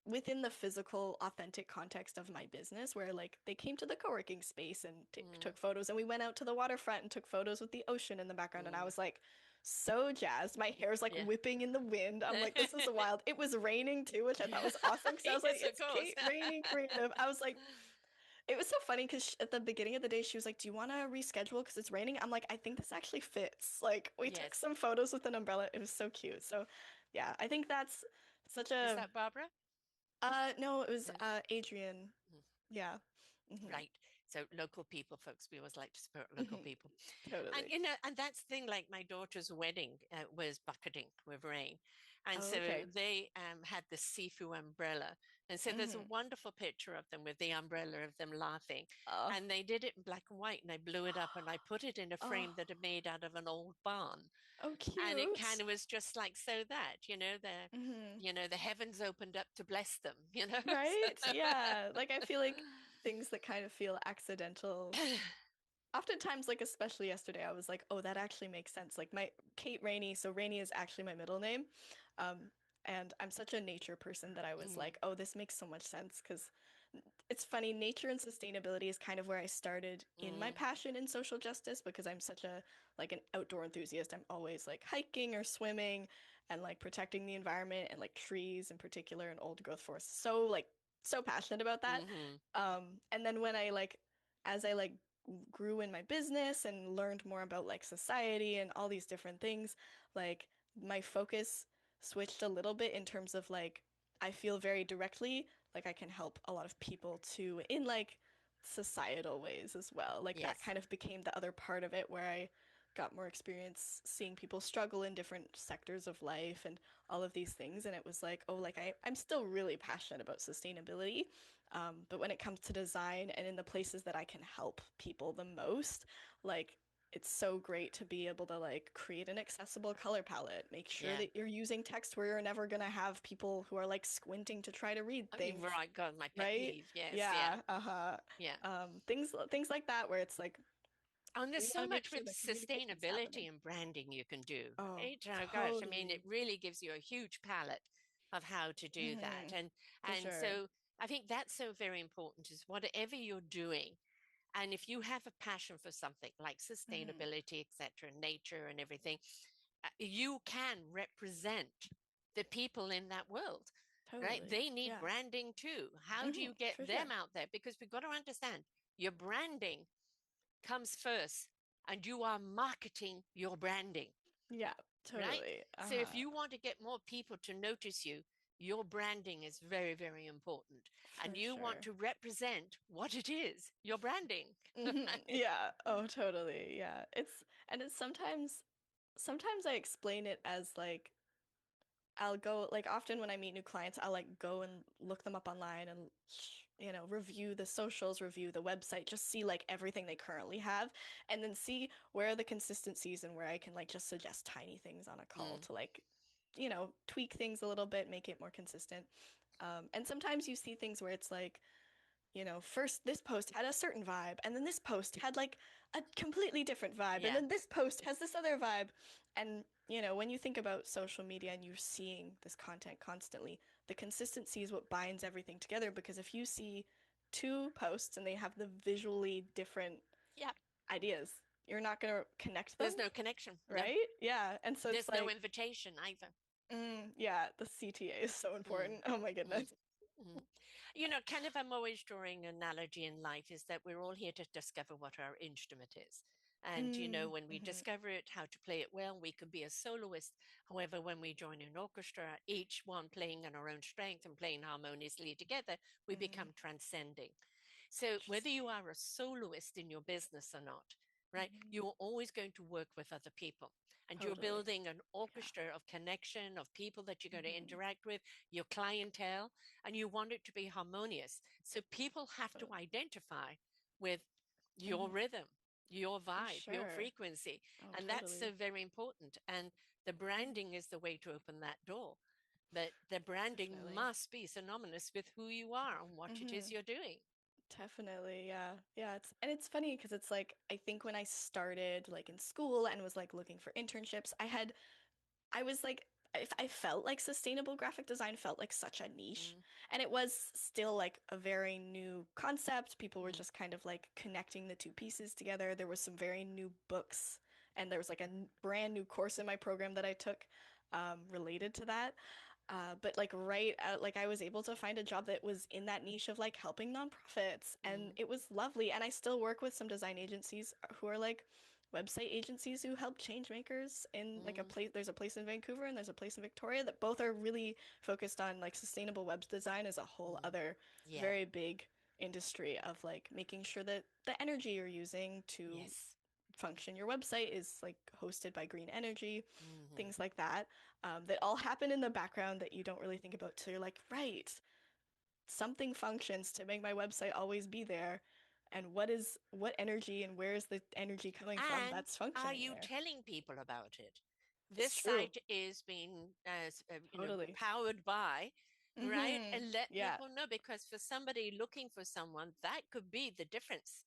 within the physical authentic context of my business where like they came to the co-working space and Mm, took photos and we went out to the waterfront and took photos with the ocean in the background and I mm, was like so jazzed. My hair's like yeah. whipping in the wind. I'm like, this is wild. It was raining too, which I thought was awesome because I was like, Yes, of it's course. Cate raining creative. I was like, it was so funny because at the beginning of the day she was like, do you want to reschedule because it's raining? I'm like, I think this actually fits. Like we took Yes. some photos with an umbrella. It was so cute. So yeah, I think that's such Is a that Barbara? no, it was No. Adrian. Mm, Yeah. Hmm. right. So local people, folks, we always like to support local Hmm. people. And Totally. and that's the thing. Like my daughter's wedding was bucketing with rain, and Oh, so okay. they had the Sifu umbrella, and so there's a Hmm. wonderful picture of them with the umbrella of them laughing, Oh. and they did it in black and white, and I blew it up and I put it in a Oh. frame that I made out of an old barn, Oh, and it kind cute. of was just like so that Hmm. the heavens opened up to bless them. Right? Yeah. Like I feel like things that kind of feel accidental. Oftentimes, like especially yesterday, I was like, oh, that actually makes sense. Like my Cate Rainey, so Rainey is actually my middle name. Um, and I'm such a nature person that I was Mm, like, oh, this makes so much sense because it's funny, nature and sustainability is kind of where I started in my mm, passion in social justice because I'm such a like an outdoor enthusiast. I'm always like hiking or swimming and like protecting the environment and like trees in particular and old growth forests. So like so passionate about that. Mm-hmm. And then when I like as I like grew in my business and learned more about like society and all these different things, like my focus switched a little bit in terms of like I feel very directly like I can help a lot of people too in like societal ways as well. Like that Yes. kind of became the other part of it where I got more experience seeing people struggle in different sectors of life and all of these things. And it was like, oh, like I'm still really passionate about sustainability. But when it comes to design and in the places that I can help people the most, like it's so great to be able to like create an accessible color palette, make sure Yeah. that you're using text where you're never going to have people who are like squinting to try to read Oh, you've things, right. God, my pet right? peeve. Yes. Yeah. Yeah, uh-huh. Yeah. Things like that where it's like And there's we so want to make much sure with that communication's happening. sustainability and branding you can do, Oh, right? Oh gosh, I mean, it totally. really gives you a huge palette of how to do that. Mm-hmm. For And sure. so I think that's so very important is whatever you're doing, and if you have a passion for something like Mm-hmm. sustainability, etc., nature and everything, you can represent the people in that world, right? Totally. They need Yeah. branding too. How do Mm-hmm. you get For sure. them out there? Because we've got to understand your branding comes first and you are marketing your branding, Yeah, right? totally. So if Uh-huh. you want to get more people to notice you, your branding is very, very important. And For you want sure. to represent what it is, your branding. Mm-hmm. Yeah. Oh, totally. Yeah. It's sometimes I explain it as like I'll go like often when I meet new clients, I'll like go and look them up online and review the socials, review the website, just see like everything they currently have and then see where are the consistencies and where I can like just suggest tiny things on a call Mm, to like tweak things a little bit, make it more consistent. And sometimes you see things where it's like first this post had a certain vibe, and then this post had like a completely different vibe, and yeah. then this post has this other vibe. And, when you think about social media and you're seeing this content constantly, the consistency is what binds everything together because if you see two posts and they have the visually different Yeah. ideas, you're not going to connect them, There's no connection. No. right? Yeah. And so it's There's no like, invitation either. yeah, the CTA is so Mm, important. Oh my mm, goodness. mm. Kind of, I'm always drawing an analogy in life is that we're all here to discover what our instrument is. And, when we Mm-hmm. discover it, how to play it well, we could be a soloist. However, when we join an orchestra, each one playing on our own strength and playing harmoniously together, we Mm-hmm. become transcending. So whether you are a soloist in your business or not, right, Mm-hmm. you're always going to work with other people. And you're Totally. building an Yeah. orchestra of connection, of people that you're going to Mm-hmm. interact with, your clientele, and you want it to be harmonious. So people have to Totally. identify with your Mm-hmm. rhythm, your For vibe, your sure. frequency. Oh, And that's so totally. very important. And the branding is the way to open that door. But the branding Definitely. must be synonymous with who you are and what it Mm-hmm. is you're doing. Definitely. Yeah. Yeah. It's funny because it's like I think when I started like in school and was like looking for internships, I was like, I felt like sustainable graphic design felt like such a niche. Mm, And it was still like a very new concept. People were mm, just kind of like connecting the two pieces together. There was some very new books, and there was like a brand new course in my program that I took related to that. But like right out, like I was able to find a job that was in that niche of like helping nonprofits, and mm, it was lovely. And I still work with some design agencies who are like website agencies who help change makers in like a mm, place. There's a place in Vancouver and there's a place in Victoria that both are really focused on like sustainable web design as a whole mm. other Yeah. very big industry of like making sure that the energy you're using to Yes. function your website is like hosted by green energy, Hmm. things like that, that all happen in the background that you don't really think about till you're like, right, something functions to make my website always be there. And what energy and where is the energy coming from And that's are functioning you there? telling people about it? This It's true. site is being, Totally. powered by, right? Mm-hmm. And let Yeah, people know because for somebody looking for someone, that could be the difference,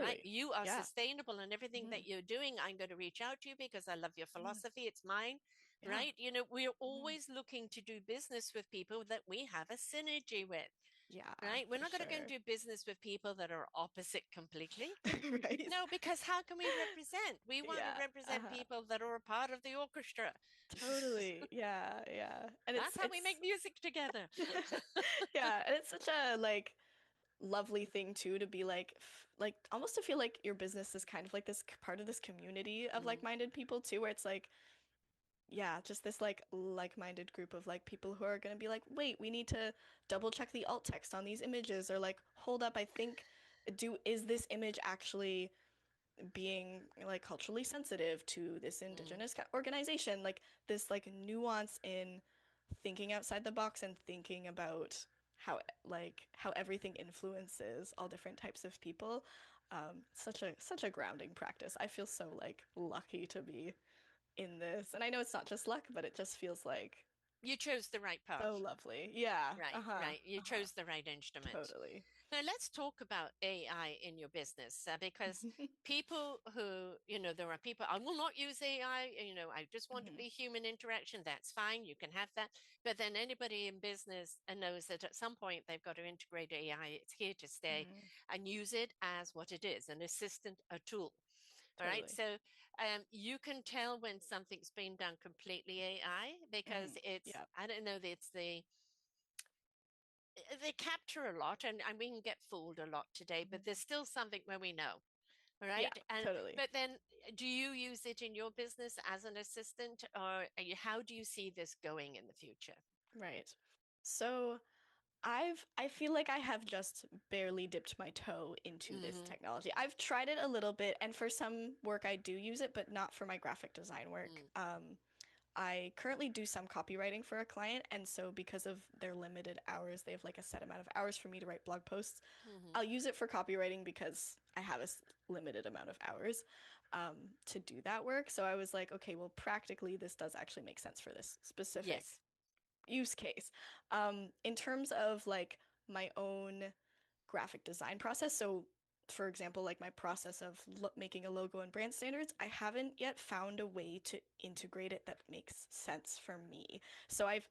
right? totally. You are Yeah. sustainable in everything Mm-hmm. that you're doing. I'm going to reach out to you because I love your Mm-hmm. philosophy. It's mine. Yeah. right? We're Mhm. always looking to do business with people that we have a synergy with, Yeah, right? We're for not going to go and sure. do business with people that are opposite completely. Right? No, because how can we represent? We want to Yeah. represent Uh-huh. people that are a part of the orchestra. Totally. Yeah, yeah. And That's how we it's make music together. yeah, and it's such a like lovely thing too to be like like almost to feel like your business is kind of like this part of this community of Mm, like-minded people too, where it's like yeah, just this like-minded group of like people who are going to be like, "Wait, we need to double check the alt text on these images," or like, "Hold up, I think do is this image actually being like culturally sensitive to this mm, indigenous organization?" Like this like nuance in thinking outside the box and thinking about how everything influences all different types of people. Such a grounding practice. I feel so like lucky to be in this. And I know it's not just luck, but it just feels like you chose the right so path. lovely. Yeah. Right, Uh-huh. right. You Uh-huh. chose the right instrument. Totally. Now, let's talk about AI in your business because people who, there are people, I will not use AI, I just want to Mhm. be human interaction. That's fine. You can have that. But then anybody in business knows that at some point they've got to integrate AI. It's here to stay Mhm. and use it as what it is, an assistant, a tool. All right. Totally. So you can tell when something's been done completely AI because Mhm. it's, Yeah. I don't know, it's they capture a lot and we can get fooled a lot today, but there's Mhm. still something where we know. All Yeah, right. And totally. but then do you use it in your business as an assistant or how do you see this going in the future? Right. So I feel like I have just barely dipped my toe into this Mm-hmm. technology. I've tried it a little bit, and for some work I do use it, but not for my graphic design work. Mm, I currently do some copywriting for a client, and so because of their limited hours, they have like a set amount of hours for me to write blog posts. mm-hmm. I'll use it for copywriting because I have a limited amount of hours to do that work. So I was like, okay, well, practically, this does actually make sense for this specific Yes. use case. In terms of like my own graphic design process, so for example, like my process of making a logo and brand standards, I haven't yet found a way to integrate it that makes sense for me. So I've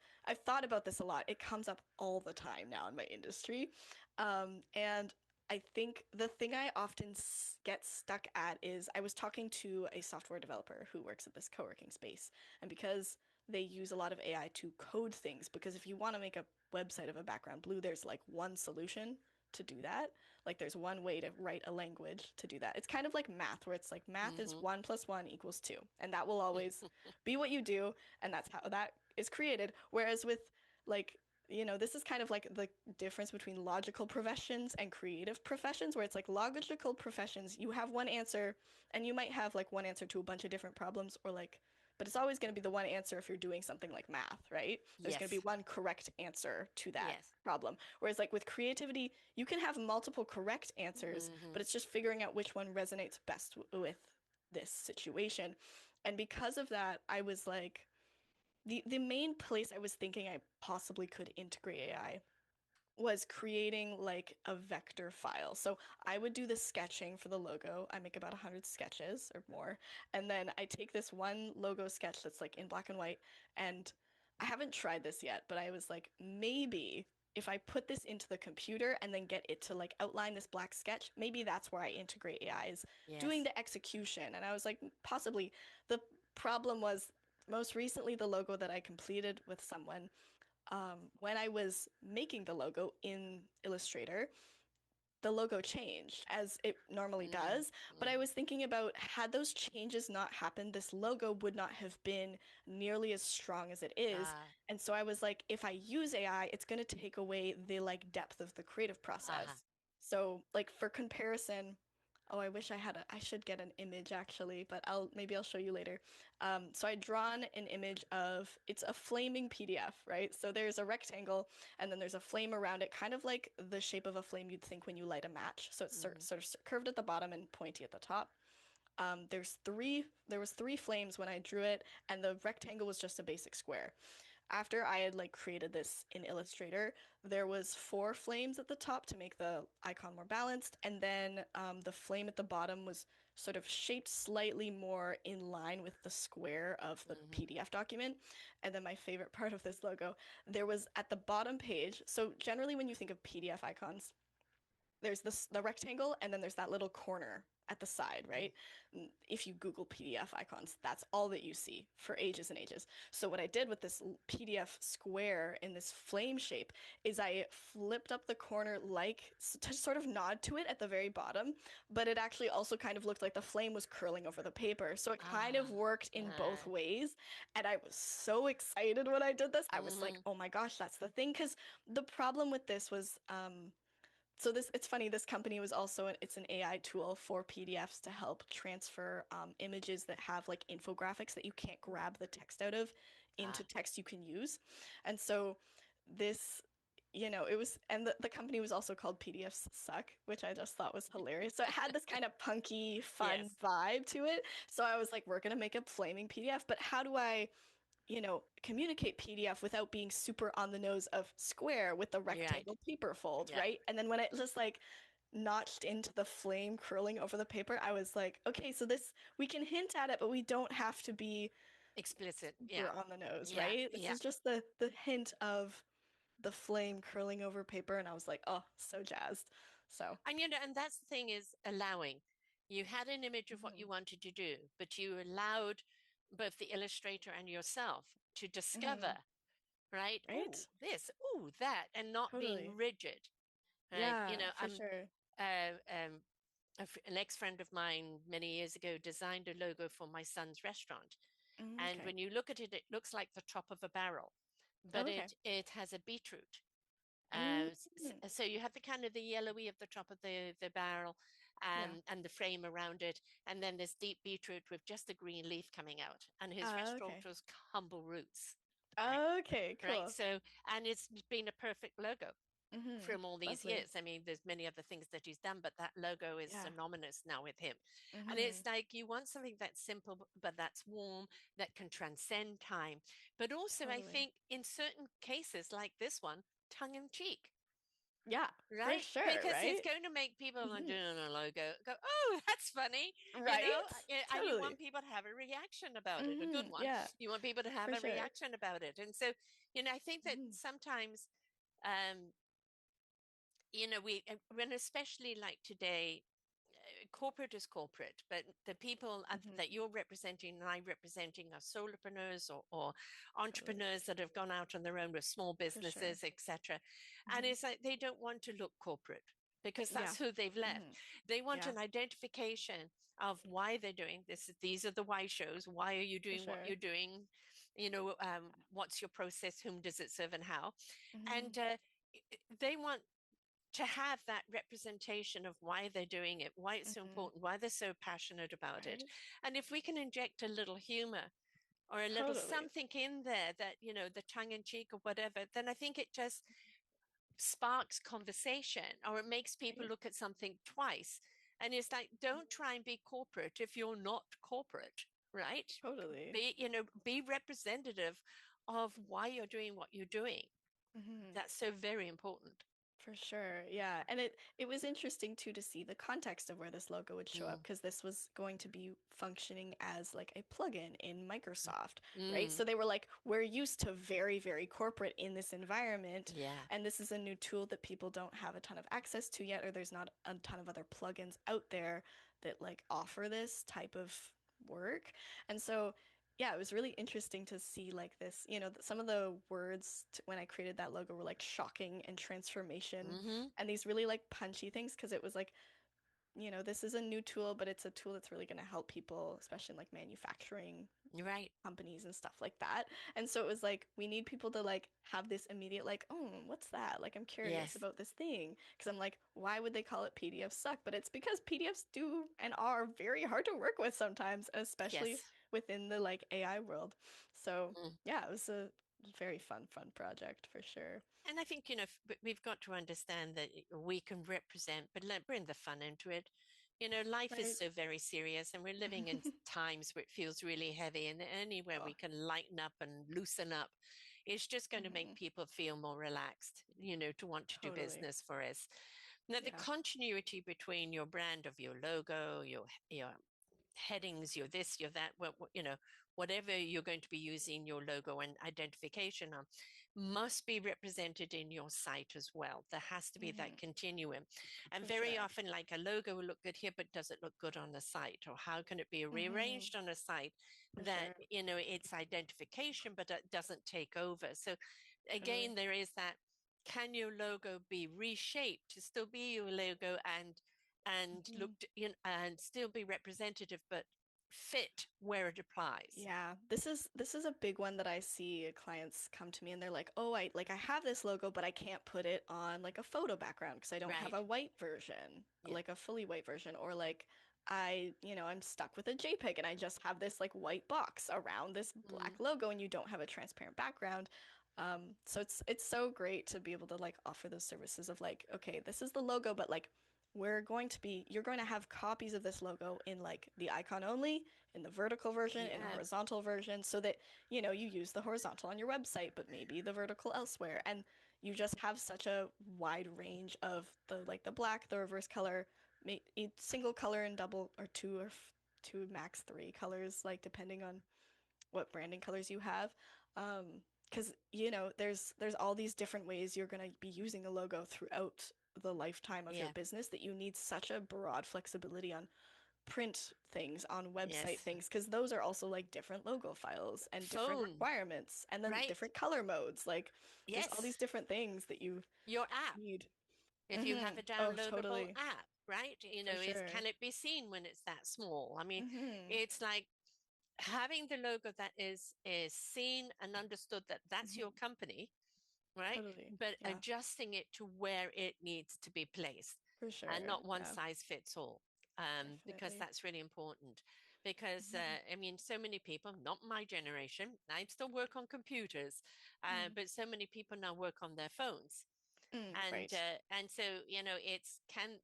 thought about this a lot. It comes up all the time now in my industry, and I think the thing I often get stuck at is I was talking to a software developer who works at this co-working space, and because they use a lot of AI to code things, because if you want to make a website of a background blue, there's like one solution to do that. Like there's one way to write a language to do that. It's kind of like math, where it's like math is Mm-hmm. 1 + 1 = 2, and that will always be what you do, and that's how that is created. Whereas with like this is kind of like the difference between logical professions and creative professions, where it's like logical professions, you have one answer, and you might have like one answer to a bunch of different problems, or like, but it's always going to be the one answer if you're doing something like math, right? There's going to be Yes. one correct answer to that Yes. problem. Whereas like with creativity, you can have multiple correct answers, Mm-hmm. but it's just figuring out which one resonates best with this situation. And because of that, I was like, the main place I was thinking I possibly could integrate AI was creating like a vector file. So I would do the sketching for the logo. I make about 100 sketches or more. And then I take this one logo sketch that's like in black and white. And I haven't tried this yet, but I was like, maybe if I put this into the computer and then get it to like outline this black sketch, maybe that's where I integrate AI is doing Yes. the execution. And I was like, possibly. The problem was most recently the logo that I completed with someone, when I was making the logo in Illustrator, the logo changed as it normally does. But I Mm-hmm. was thinking about had those changes not happened, this logo would not have been nearly as strong as it is. Ah. And so I was like, if I use AI, it's going to take away the like depth of the creative Uh-huh. process. So like for comparison, oh, I wish I should get an image actually, but maybe I'll show you later. So I drawn an image of, it's a flaming PDF, right? So there's a rectangle and then there's a flame around it, kind of like the shape of a flame you'd think when you light a match. So it's Mm-hmm. sort of curved at the bottom and pointy at the top. There was three flames when I drew it, and the rectangle was just a basic square. After I had like created this in Illustrator, there was four flames at the top to make the icon more balanced, and then the flame at the bottom was sort of shaped slightly more in line with the square of the Mm-hmm. PDF document. And then my favorite part of this logo, there was at the bottom page. So generally when you think of PDF icons, there's the rectangle and then there's that little corner at the side, right? If you Google PDF icons, that's all that you see for ages and ages. So what I did with this PDF square in this flame shape is I flipped up the corner like to sort of nod to it at the very bottom, but it actually also kind of looked like the flame was curling over the paper. So it kind of worked in both ways. And I was so excited when I did this. I was like, Mm-hmm. oh my gosh, that's the thing. Because the problem with this was so this it's funny, this company was also it's an AI tool for PDFs to help transfer images that have like infographics that you can't grab the text out of into Ah, text you can use. And so this it was, and the company was also called PDFs Suck, which I just thought was hilarious. So it had this kind of punky, fun yes. vibe to it. So I was like, we're gonna make a flaming PDF, but how do I communicate PDF without being super on the nose of square with the You're right. rectangle paper fold, Yeah. right? And then when it just like notched into the flame curling over the paper, I was like, okay, so this we can hint at it, but we don't have to be Explicit. Yeah. super on the nose, Yeah. right? This Yeah. is just the hint of the flame curling over paper, and I was like, oh, so jazzed. So, And that's the thing is allowing. You had an image of what you mhm, wanted to do, but you allowed both the illustrator and yourself to discover, mhm, right? Oh, right? this, oh, that, and not being Totally. rigid, right? Yeah, for sure. Uh, um, an ex-friend of mine many years ago designed a logo for my son's restaurant, and Okay. when you look at it, it looks like the top of a barrel, Oh, but okay. it has a beetroot. Mm, So you have the kind of the yellowy of the top of the barrel, yeah. and the frame around it, and then this deep beetroot with just a green leaf coming out. And his restaurant Okay. was Humble Roots, right? Okay, Right. cool. So, and it's been a perfect logo Mm-hmm. from all these Lovely. years. I mean, there's many other things that he's done, but that logo is Yeah. synonymous now with him. And Mm-hmm. it's like you want something that's simple, but that's warm, that can transcend time. But also, I Totally. think in certain cases, like this one, tongue in cheek, Yeah, for right? sure, Because it's right? going to make people like Mm-hmm. doing a logo go, oh, that's funny, Right? and you Totally. want people to have a reaction about it, a good Mm-hmm. one. Yeah, You want people to have for a sure. reaction about it. And so, I think that Mm-hmm. sometimes, um, when especially like today, corporate is corporate, but the people Mm-hmm. that you're representing and I'm representing are solopreneurs or Totally. entrepreneurs that have gone out on their own with small For sure. businesses, etc. And Mm-hmm. it's like they don't want to look corporate because Yeah. that's who they've left. Mm-hmm. They want Yeah, an identification of why they're doing this. These are the why shows. Why are you for doing what sure. you're doing? What's your process? Whom does it serve and how? Mm-hmm. And they want to have that representation of why they're doing it, why it's so Mm-hmm. important, why they're so passionate about it. Right? And if we can inject a little humor or a little Totally. something in there that, the tongue in cheek or whatever, then I think it just sparks conversation or it makes people Right? look at something twice. And it's like, don't try and be corporate if you're not corporate, right? Totally. Be representative of why you're doing what you're doing. Mm-hmm. That's so very important. For sure. Yeah. And it was interesting too to see the context of where this logo would show up Mm. because this was going to be functioning as like a plugin in Microsoft, right? Mm. So they were like, we're used to very, very corporate in this environment. Yeah. And this is a new tool that people don't have a ton of access to yet, or there's not a ton of other plugins out there that like offer this type of work. And so yeah, it was really interesting to see like this, some of the words when I created that logo were like shocking and transformation Mm-hmm. and these really like punchy things because it was like, this is a new tool, but it's a tool that's really going to help people, especially in like manufacturing You're right. companies and stuff like that. And so it was like, we need people to like have this immediate, like, oh, what's that? Like, I'm curious Yes. about this thing. Because I'm like, why would they call it PDF suck? But it's because PDFs do and are very hard to work with sometimes, especially Yes. within the like AI world. So Mm. yeah, it was a very fun project for sure. And I think, we've got to understand that we can represent, but bring the fun into it. Life is Right? so very serious, and we're living in times where it feels really heavy. And anywhere Oh, we can lighten up and loosen up, it's just going to make mhm. people feel more relaxed, to want to do Totally. business for us. Now, the Yeah. continuity between your brand of your logo, your headings, your this, your that, whatever you're going to be using your logo and identification on, must be represented in your site as well. There has to be that continuum. And For very sure. often, like, a logo will look good here, but does it look good on the site? Or how can it be rearranged on a site For that, sure. it's identification, but it doesn't take over? So Totally. again, there is that, can your logo be reshaped to still be your logo and looked in and still be representative, but fit where it applies? Yeah, this is a big one that I see clients come to me and they're like, "Oh, I have this logo, but I can't put it on like a photo background because I don't have Right. a white version, Yeah. like a fully white version, or like I'm stuck with a JPEG and I just have this like white box around this black Mm. logo and you don't have a transparent background." So it's so great to be able to like offer those services of like, okay, this is the logo, but like you're going to have copies of this logo in like the icon only, in the vertical version, in Yeah. horizontal version, so that you use the horizontal on your website, but maybe the vertical elsewhere, and you just have such a wide range of the black, the reverse color, single color and double or two max three colors, like depending on what branding colors you have. Because there's all these different ways you're gonna be using a logo throughout the lifetime of your Yeah. business that you need such a broad flexibility on print things, on website Yes. things, because those are also like different logo files and different Phone. requirements, and then Right. different color modes. Like there's all Yes. these different things that you Your app. need. If you have a Oh, downloadable totally. app, right? For sure. Can it be seen when it's that small? I mean, Mm-hmm. it's like having the logo that is seen and understood that that's your Mm-hmm. company, right? Totally. But Yeah. adjusting it to where it needs to be placed, For and sure. not one Yeah. size fits all, because Definitely. that's really important. Because Mm-hmm. I mean, so many people, not my generation, I still work on computers, Mm. but so many people now work on their phones, Right. and so it's, can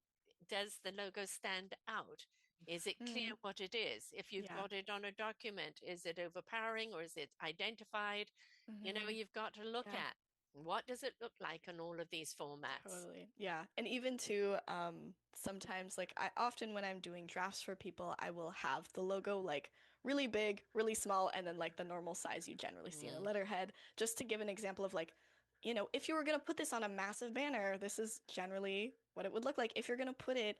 does the logo stand out? Is it clear Mm. what it is? If you've Yeah. got it on a document, is it overpowering or is it identified? Mm-hmm. You've got to look Yeah. at, what does it look like in all of these formats? Totally. Yeah. And even too, sometimes like I often when I'm doing drafts for people, I will have the logo like really big, really small, and then like the normal size you generally see in a Mm, letterhead, just to give an example of like, if you were gonna put this on a massive banner, this is generally what it would look like. If you're gonna put it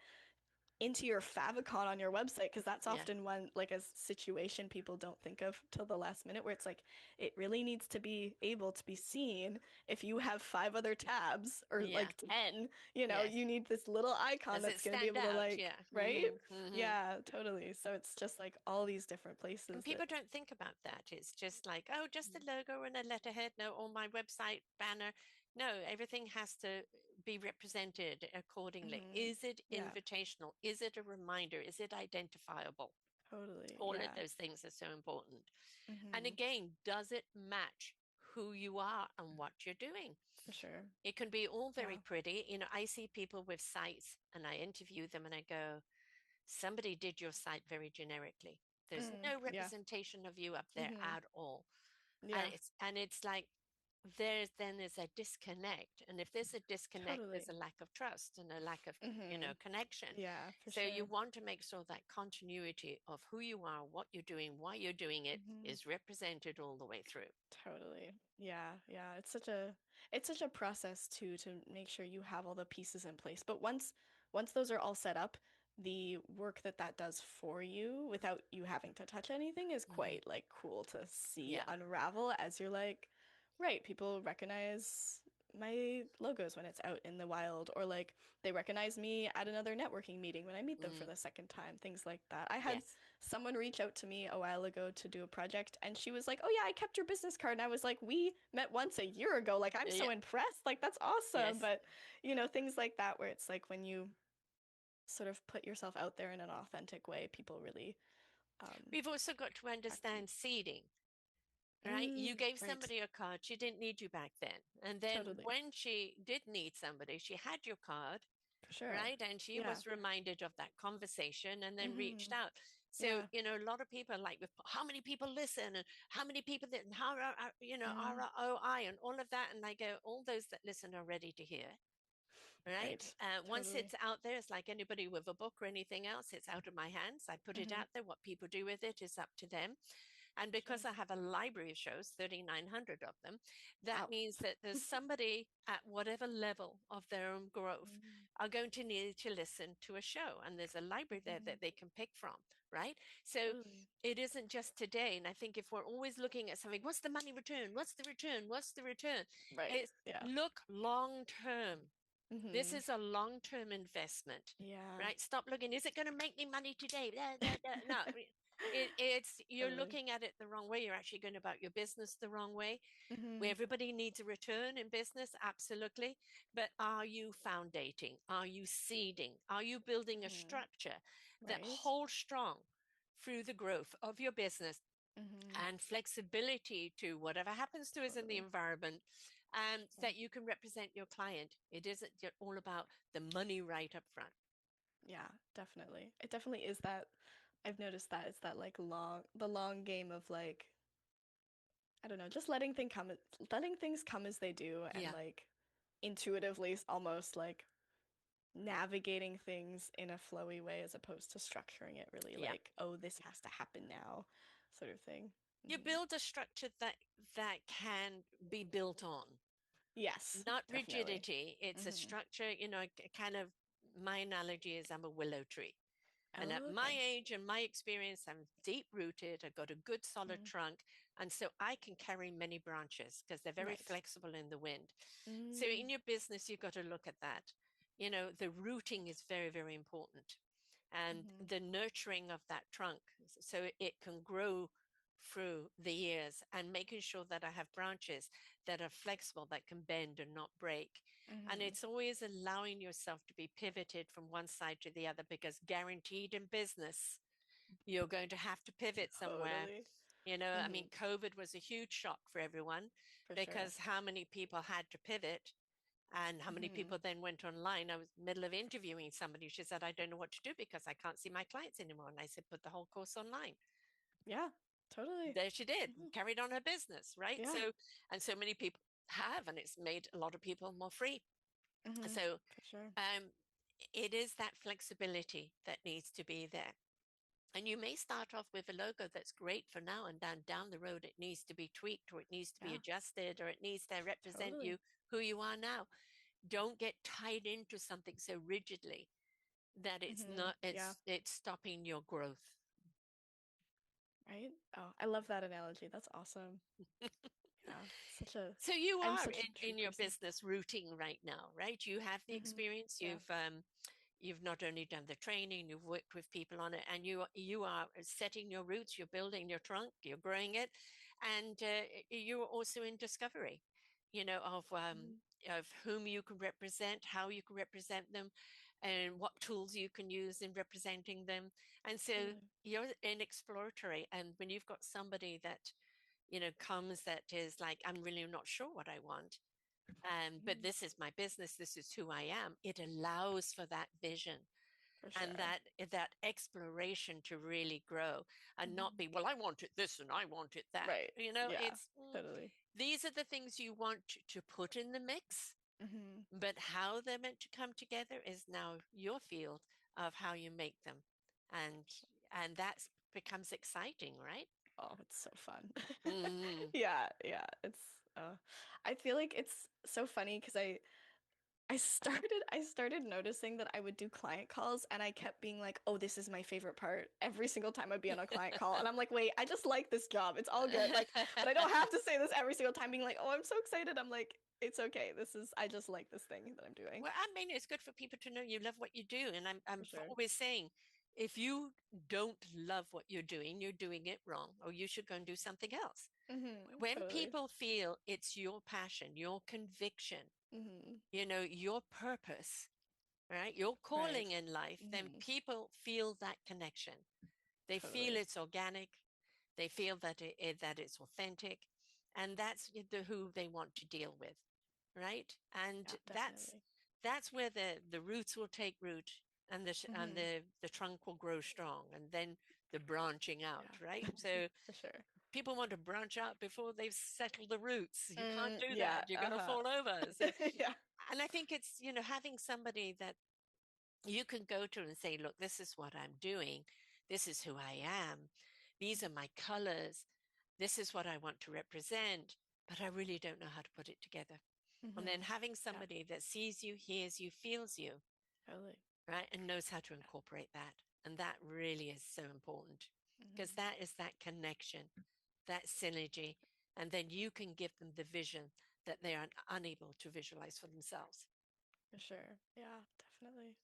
into your favicon on your website, because that's yeah, often one like a situation people don't think of till the last minute, where it's like it really needs to be able to be seen. If you have five other tabs or yeah, like 10, yes. you need this little icon Does it that's going to be stand able to out? like, Yeah. right? Hmm. Yeah, totally. So it's just like all these different And places that people don't think about that. It's just like, oh, just a logo and a letterhead. No, or my website banner. No, everything has to be represented accordingly. mm-hmm. Is it Yeah, invitational? Is it a reminder? Is it identifiable? totally. All of Yeah. those things are so important. And Mm-hmm. again, does it match who you are and what you're doing? For sure. It can be all Yeah. very pretty. I see people with sites and I interview them and I go, somebody did your site very generically. There's no Yeah. representation of you up there Mm-hmm. at all. Yeah. And it's like, there's a disconnect. And if there's a disconnect, Totally. there's a lack of trust and a lack of, Mm-hmm. connection. Yeah, for So you sure. want to make sure that continuity of who you are, what you're doing, why you're doing it Mm-hmm. is represented all the way through. Totally. Yeah, yeah. It's such a process too to make sure you have all the pieces in place. But once those are all set up, the work that does for you without you having to touch anything is Mm-hmm. quite like cool to see Yeah. unravel as you're like, right, people recognize my logos when it's out in the wild, or like they recognize me at another networking meeting when I meet them for Mm, the second time, things like that. I had yes. someone reach out to me a while ago to do a project, and she was like, "Oh yeah, I kept your business card." And I was like, "We met once a year ago. Like I'm Yeah. so impressed. Like that's awesome." Yes. But things like that where it's like when you sort of put yourself out there in an authentic way, people really We've also got to respect you. understand seeding, right? You gave Right. somebody a card. She didn't need you back then. And then Totally. when she did need somebody, she had your card, For sure. right? And she Yeah. was reminded of that conversation and then reached Mhm. out. So, Yeah. a lot of people like, how many people listen and how many people that, and how, Mm. ROI and all of that. And I go, all those that listen are ready to hear. right? Right. Once Totally. it's out there, it's like anybody with a book or anything else. It's out of my hands. I put it Mm-hmm. out there. What people do with it is up to them. And Sure. because I have a library of shows, 3,900 of them, that Wow. means that there's somebody at whatever level of their own growth Mm-hmm. are going to need to listen to a show. And there's a library there Mm-hmm. that they can pick from, right? So Totally. it isn't just today. And I think if we're always looking at something, what's the money return? What's the return? What's the return? Right. It's Yeah. look long term. This Mm-hmm. is a long term investment, Yeah. right? Stop looking, is it going to make me money today? No, it's you're Totally. looking at it the wrong way. You're actually going about your business the wrong way. Where Mm-hmm. everybody needs a return in business, absolutely. But are you foundating? Are you seeding? Are you building a Mm-hmm. structure that Right. holds strong through the growth of your business Mm-hmm. and flexibility to whatever happens to us in the Totally. environment, Yeah. that you can represent your client? It isn't all about the money right up front. Yeah, definitely. It definitely is that. I've noticed that it's that like the long game of like, I don't know, just letting things come as they do, and Yeah, like intuitively almost like navigating things in a flowy way as opposed to structuring it really yeah. like, oh, this has to happen now, sort of thing. You Hmm. build a structure that can be built on, Yes, not definitely. rigidity. It's a Hmm. structure, kind of. My analogy is I'm a willow tree. And at Oh, my okay. age and my experience, I'm deep rooted. I've got a good solid Mm. trunk. And so I can carry many branches because they're very Right. flexible in the wind. So Mm. in your business, you've got to look at that. The rooting is very, very important, and Hmm. the nurturing of that trunk so it can grow through the years, and making sure that I have branches that are flexible, that can bend and not break. And Hmm. it's always allowing yourself to be pivoted from one side to the other, because guaranteed in business, you're going to have to pivot somewhere. Totally. I Hmm. mean, COVID was a huge shock for everyone, For sure. because how many people had to pivot, and how many Hmm. people then went online. I was in the middle of interviewing somebody. She said, I don't know what to do because I can't see my clients anymore. And I said, put the whole course online. Yeah, totally. There she did, Hmm. carried on her business, right? Yeah. So many people have, and it's made a lot of people more free. Hmm. So For sure. um, it is that flexibility that needs to be there. And you may start off with a logo that's great for now, and down the road, it needs to be tweaked, or it needs to be Yeah, adjusted, or it needs to represent totally. you, who you are now. Don't get tied into something so rigidly that it's Hmm. not Yeah. it's stopping your growth. Right? Oh, I love that analogy. That's awesome. Yeah. Such a So you I'm are such a true in your person. business routing right now, right? You have the Hmm. experience. Yeah. You've not only done the training, you've worked with people on it, and you are setting your roots. You're building your trunk. You're growing it, and you're also in discovery. Hmm. Of whom you can represent, how you can represent them, and what tools you can use in representing them. And so Totally. you're in exploratory. And when you've got somebody that comes, that is like, I'm really not sure what I want, but Hmm. this is my business, this is who I am. It allows for that vision For and sure. that exploration to really grow, and not Hmm. be, well, I want it this and I want it that. Right. Yeah. It's Totally. these are the things you want to put in the mix, Hmm. but how they're meant to come together is now your field of how you make them, and that becomes exciting, right? Oh, it's so fun. Mm. Yeah, yeah. I feel like it's so funny because I started noticing that I would do client calls and I kept being like, "Oh, this is my favorite part." Every single time I'd be on a client call and I'm like, "Wait, I just like this job. It's all good." Like, but I don't have to say this every single time being like, "Oh, I'm so excited." I'm like, "It's okay. I just like this thing that I'm doing." Well, I mean, it's good for people to know you love what you do. And For sure. always saying, if you don't love what you're doing it wrong, or you should go and do something else. When Totally. people feel it's your passion, your conviction, Mhm. your purpose, right? Your Right. calling in life, then Mhm. people feel that connection. They feel Totally. it's organic. They feel that it's authentic, and that's who they want to deal with, right? And Yeah, that's definitely. that's where the roots will take root, and Mhm. the trunk will grow strong, and then the branching out, right? Yeah. So For sure. people want to branch out before they've settled the roots. You can't do Yeah. that. You're going to Uh-huh. fall over. So, Yeah. And I think it's, having somebody that you can go to and say, look, this is what I'm doing. This is who I am. These are my colors. This is what I want to represent, but I really don't know how to put it together. And then having Yeah, somebody that sees you, hears you, feels you, totally. right, and knows how to incorporate that. And that really is so important because Hmm. that is that connection, that synergy. And then you can give them the vision that they are unable to visualize for themselves. For sure. Yeah, definitely.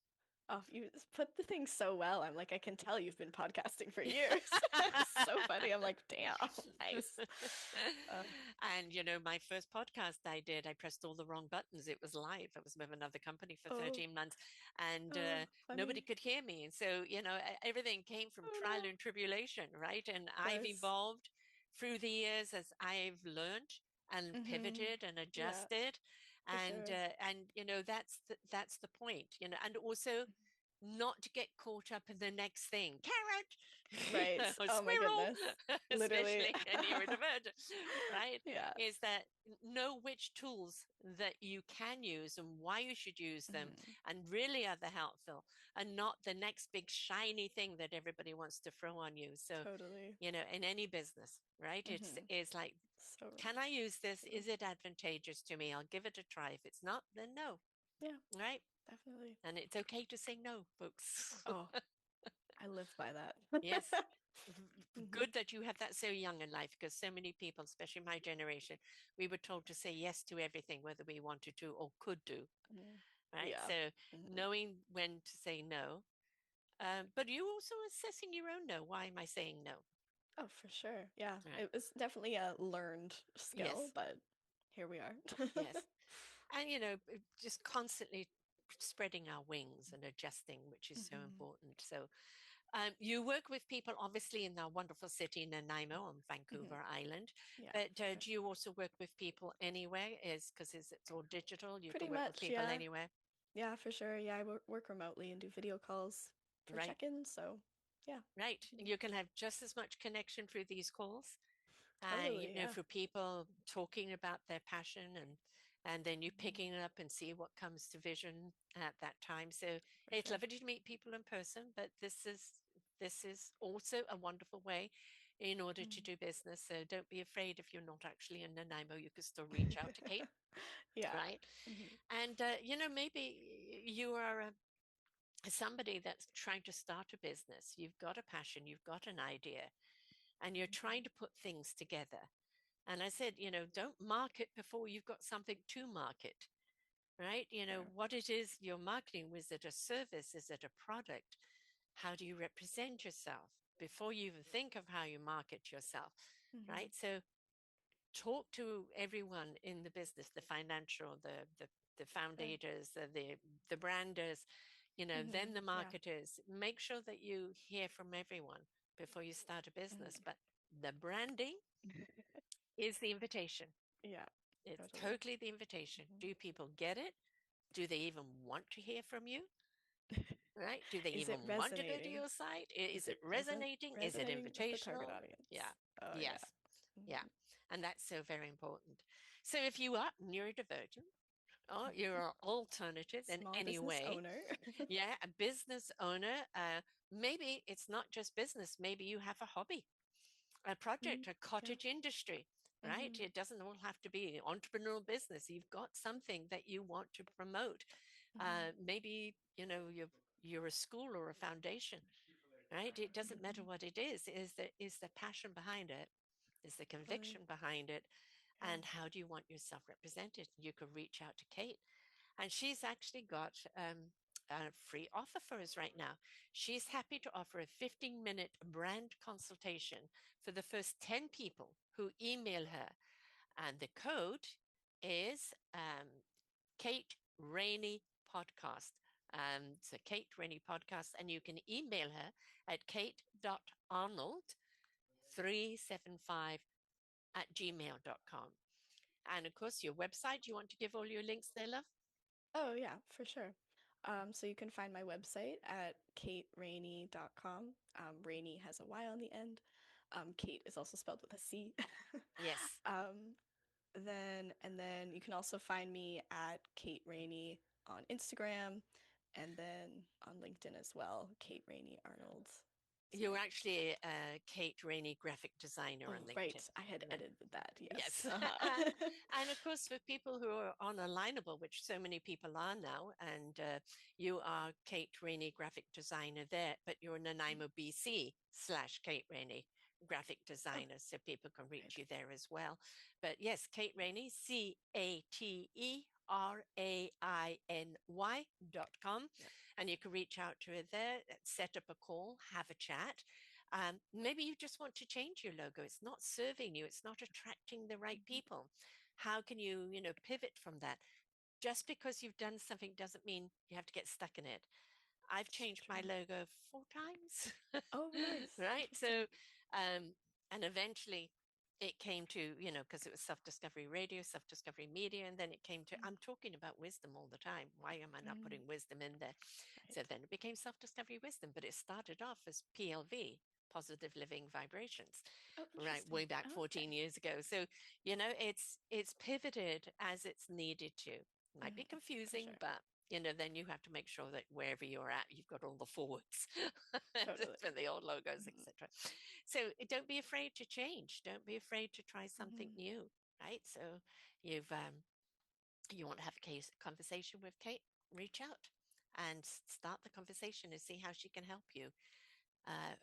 Oh, you put the thing so well. I'm like, I can tell you've been podcasting for years. It's so funny. I'm like, damn, nice. Uh, And my first podcast I did, I pressed all the wrong buttons. It was live. I was with another company for oh, 13 months, and oh, nobody funny. could hear me. And so, everything came from Oh trial and tribulation, right? And no. Of I've course. evolved through the years as I've learned and Mm-hmm. pivoted and Yeah, adjusted. for And sure. that's the point, and also not to get caught up in the next thing. Carrot, Right. Oh my squirrel, goodness. Literally. especially in neurodivergent, right? Yeah. Is that know which tools that you can use and why you should use them Hmm. and really are the helpful and not the next big shiny thing that everybody wants to throw on you. So, Totally. in any business, right? It's Hmm. it's like, So can I use this? true. Is it advantageous to me? I'll give it a try. If it's not, then no, Yeah, right? definitely. And it's okay to say no, folks. Oh, I live by that. Yes. Hmm. Good that you have that so young in life because so many people, especially my generation, we were told to say yes to everything, whether we wanted to or could do. Hmm. Right. Yeah. So Hmm. knowing when to say no, but you also assessing your own no. Why am I saying no? Oh, for sure. Yeah. Right. It was definitely a learned skill, Yes. but here we are. Yes. And, just constantly spreading our wings and adjusting, which is so Hmm. important. So, you work with people, obviously, in our wonderful city, Nanaimo on Hmm. Vancouver Island. Yeah, But for sure. do you also work with people anywhere? It's all digital. You Pretty can work with much, people yeah. anywhere, Yeah, for sure. Yeah, I work remotely and do video calls for right? check-ins, so yeah. Right. Mhm. And you can have just as much connection through these calls. Totally, yeah. For people talking about their passion and then you Hmm. picking it up and see what comes to vision at that time. So For it's sure. lovely to meet people in person, but this is also a wonderful way in order to Mm. do business. So don't be afraid if you're not actually in Nanaimo, you can still reach out to Cate, Yeah. right? Hmm. And maybe you are somebody that's trying to start a business. You've got a passion, you've got an idea, and you're trying to put things together. And I said, don't market before you've got something to market, right? Sure. What it is you're marketing. Was it a service? Is it a product? How do you represent yourself before you even think of how you market yourself, Hmm. right? So talk to everyone in the business, the financial, the Sure. foundators, the branders, Hmm. then the Yeah. marketers. Make sure that you hear from everyone before you start a business. Hmm. But the branding is the invitation. Yeah, It's totally. totally the invitation. Hmm. Do people get it? Do they even want to hear from you? Right? Do they Is even it want to go to resonating? your site? Is Is it it resonating? Is it resonating with the target invitational? audience? Yeah. Oh Yes. yeah. Yeah. Hmm. And that's so very important. So if you are neurodivergent or you're an alternative in Small any business way, owner. yeah, a business owner, maybe it's not just business. Maybe you have a hobby, a Mm, project, a yeah. cottage industry, right? Hmm. It doesn't all have to be entrepreneurial business. You've got something that you want to promote. Hmm. Maybe you're a school or a foundation, right? It doesn't matter Hmm. what it is the passion behind it, is the Totally. conviction behind it, Yeah. and how do you want yourself represented? You could reach out to Cate, and she's actually got a free offer for us right now. She's happy to offer a 15-minute brand consultation for the first 10 people who email her. And the code is Cate Rainey Podcast. So Cate Rainey Podcast. And you can email her at kate.arnold375 at gmail.com. And of course, your website, you want to give all your links there, love? Oh yeah, for sure. So you can find my website at katerainey.com. Rainey has a Y on the end. Cate is also spelled with a C. Yes. um, And then you can also find me at Cate Rainey on Instagram, and then on LinkedIn as well, Cate Rainey Arnold. You're actually a Cate Rainey graphic designer Oh, on right. LinkedIn. I had Right. edited that. Yes. Yes. And of course, for people who are unalignable, which so many people are now, and you are Cate Rainey graphic designer there, but you're Nanaimo, BC/Cate Rainey graphic Oh, designer, so people can reach right. you there as well. But yes, Cate Rainey, CateRainy.com, Yep. and you can reach out to her there, set up a call, have a chat. Maybe you just want to change your logo. It's not serving you. It's not attracting the right Mhm. people. How can you, pivot from that? Just because you've done something doesn't mean you have to get stuck in it. I've It's changed my true. logo 4 times, Oh, nice. right? Interesting. So, and eventually it came to, because it was self discovery radio, self discovery media, and then it came to, Mm, I'm talking about wisdom all the time. Why am I not mm, putting wisdom in there? So right. then it became self discovery wisdom, but it started off as PLV, positive living vibrations, Oh, right, interesting. way back Oh, okay. 14 years ago. So it's pivoted as it's needed to. Might be For confusing, sure. but then you have to make sure that wherever you're at, you've got all the forwards Totally. for the old logos, Hmm. etc. So don't be afraid to change. Don't be afraid to try something Hmm. new, right? So you've you want to have a conversation with Cate, reach out and start the conversation and see how she can help you. Uh,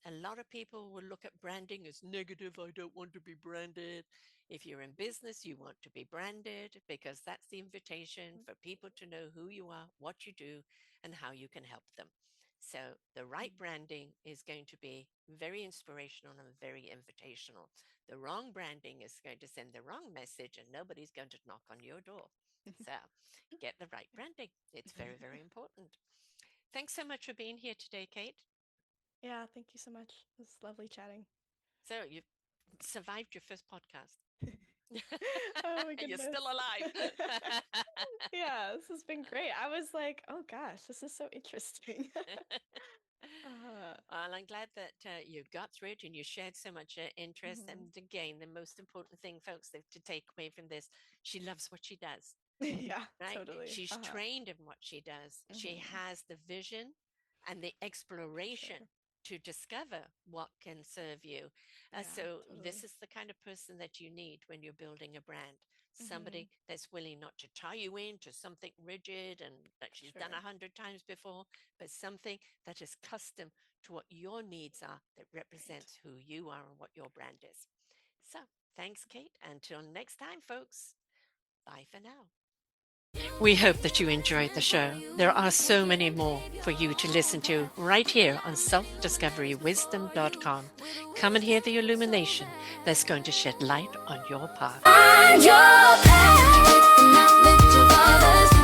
a lot of people will look at branding as negative. I don't want to be branded. If you're in business, you want to be branded because that's the invitation for people to know who you are, what you do, and how you can help them. So, the right branding is going to be very inspirational and very invitational. The wrong branding is going to send the wrong message, and nobody's going to knock on your door. So, get the right branding. It's very, very important. Thanks so much for being here today, Cate. Yeah, thank you so much. It was lovely chatting. So, you've survived your first podcast. Oh my You're goodness. still alive. Yeah, this has been great. I was like, oh gosh, this is so interesting. uh, Well, I'm glad that you got through it and you shared so much interest. mhm. And again, the most important thing, folks, to take away from this, she loves what she does, Yeah, right? totally. She's trained in what she does. She Hmm. has the vision and the For exploration sure. to discover what can serve you. Yeah, So, this totally. is the kind of person that you need when you're building a brand. Hmm. Somebody that's willing not to tie you into something rigid and that For she's done sure. 100 times before, but something that is custom to what your needs are, that Right. represents who you are and what your brand is. So, thanks, Cate. Until next time, folks, bye for now. We hope that you enjoyed the show. There are so many more for you to listen to right here on selfdiscoverywisdom.com. Come and hear the illumination that's going to shed light on your path. Find your path with the knowledge of others.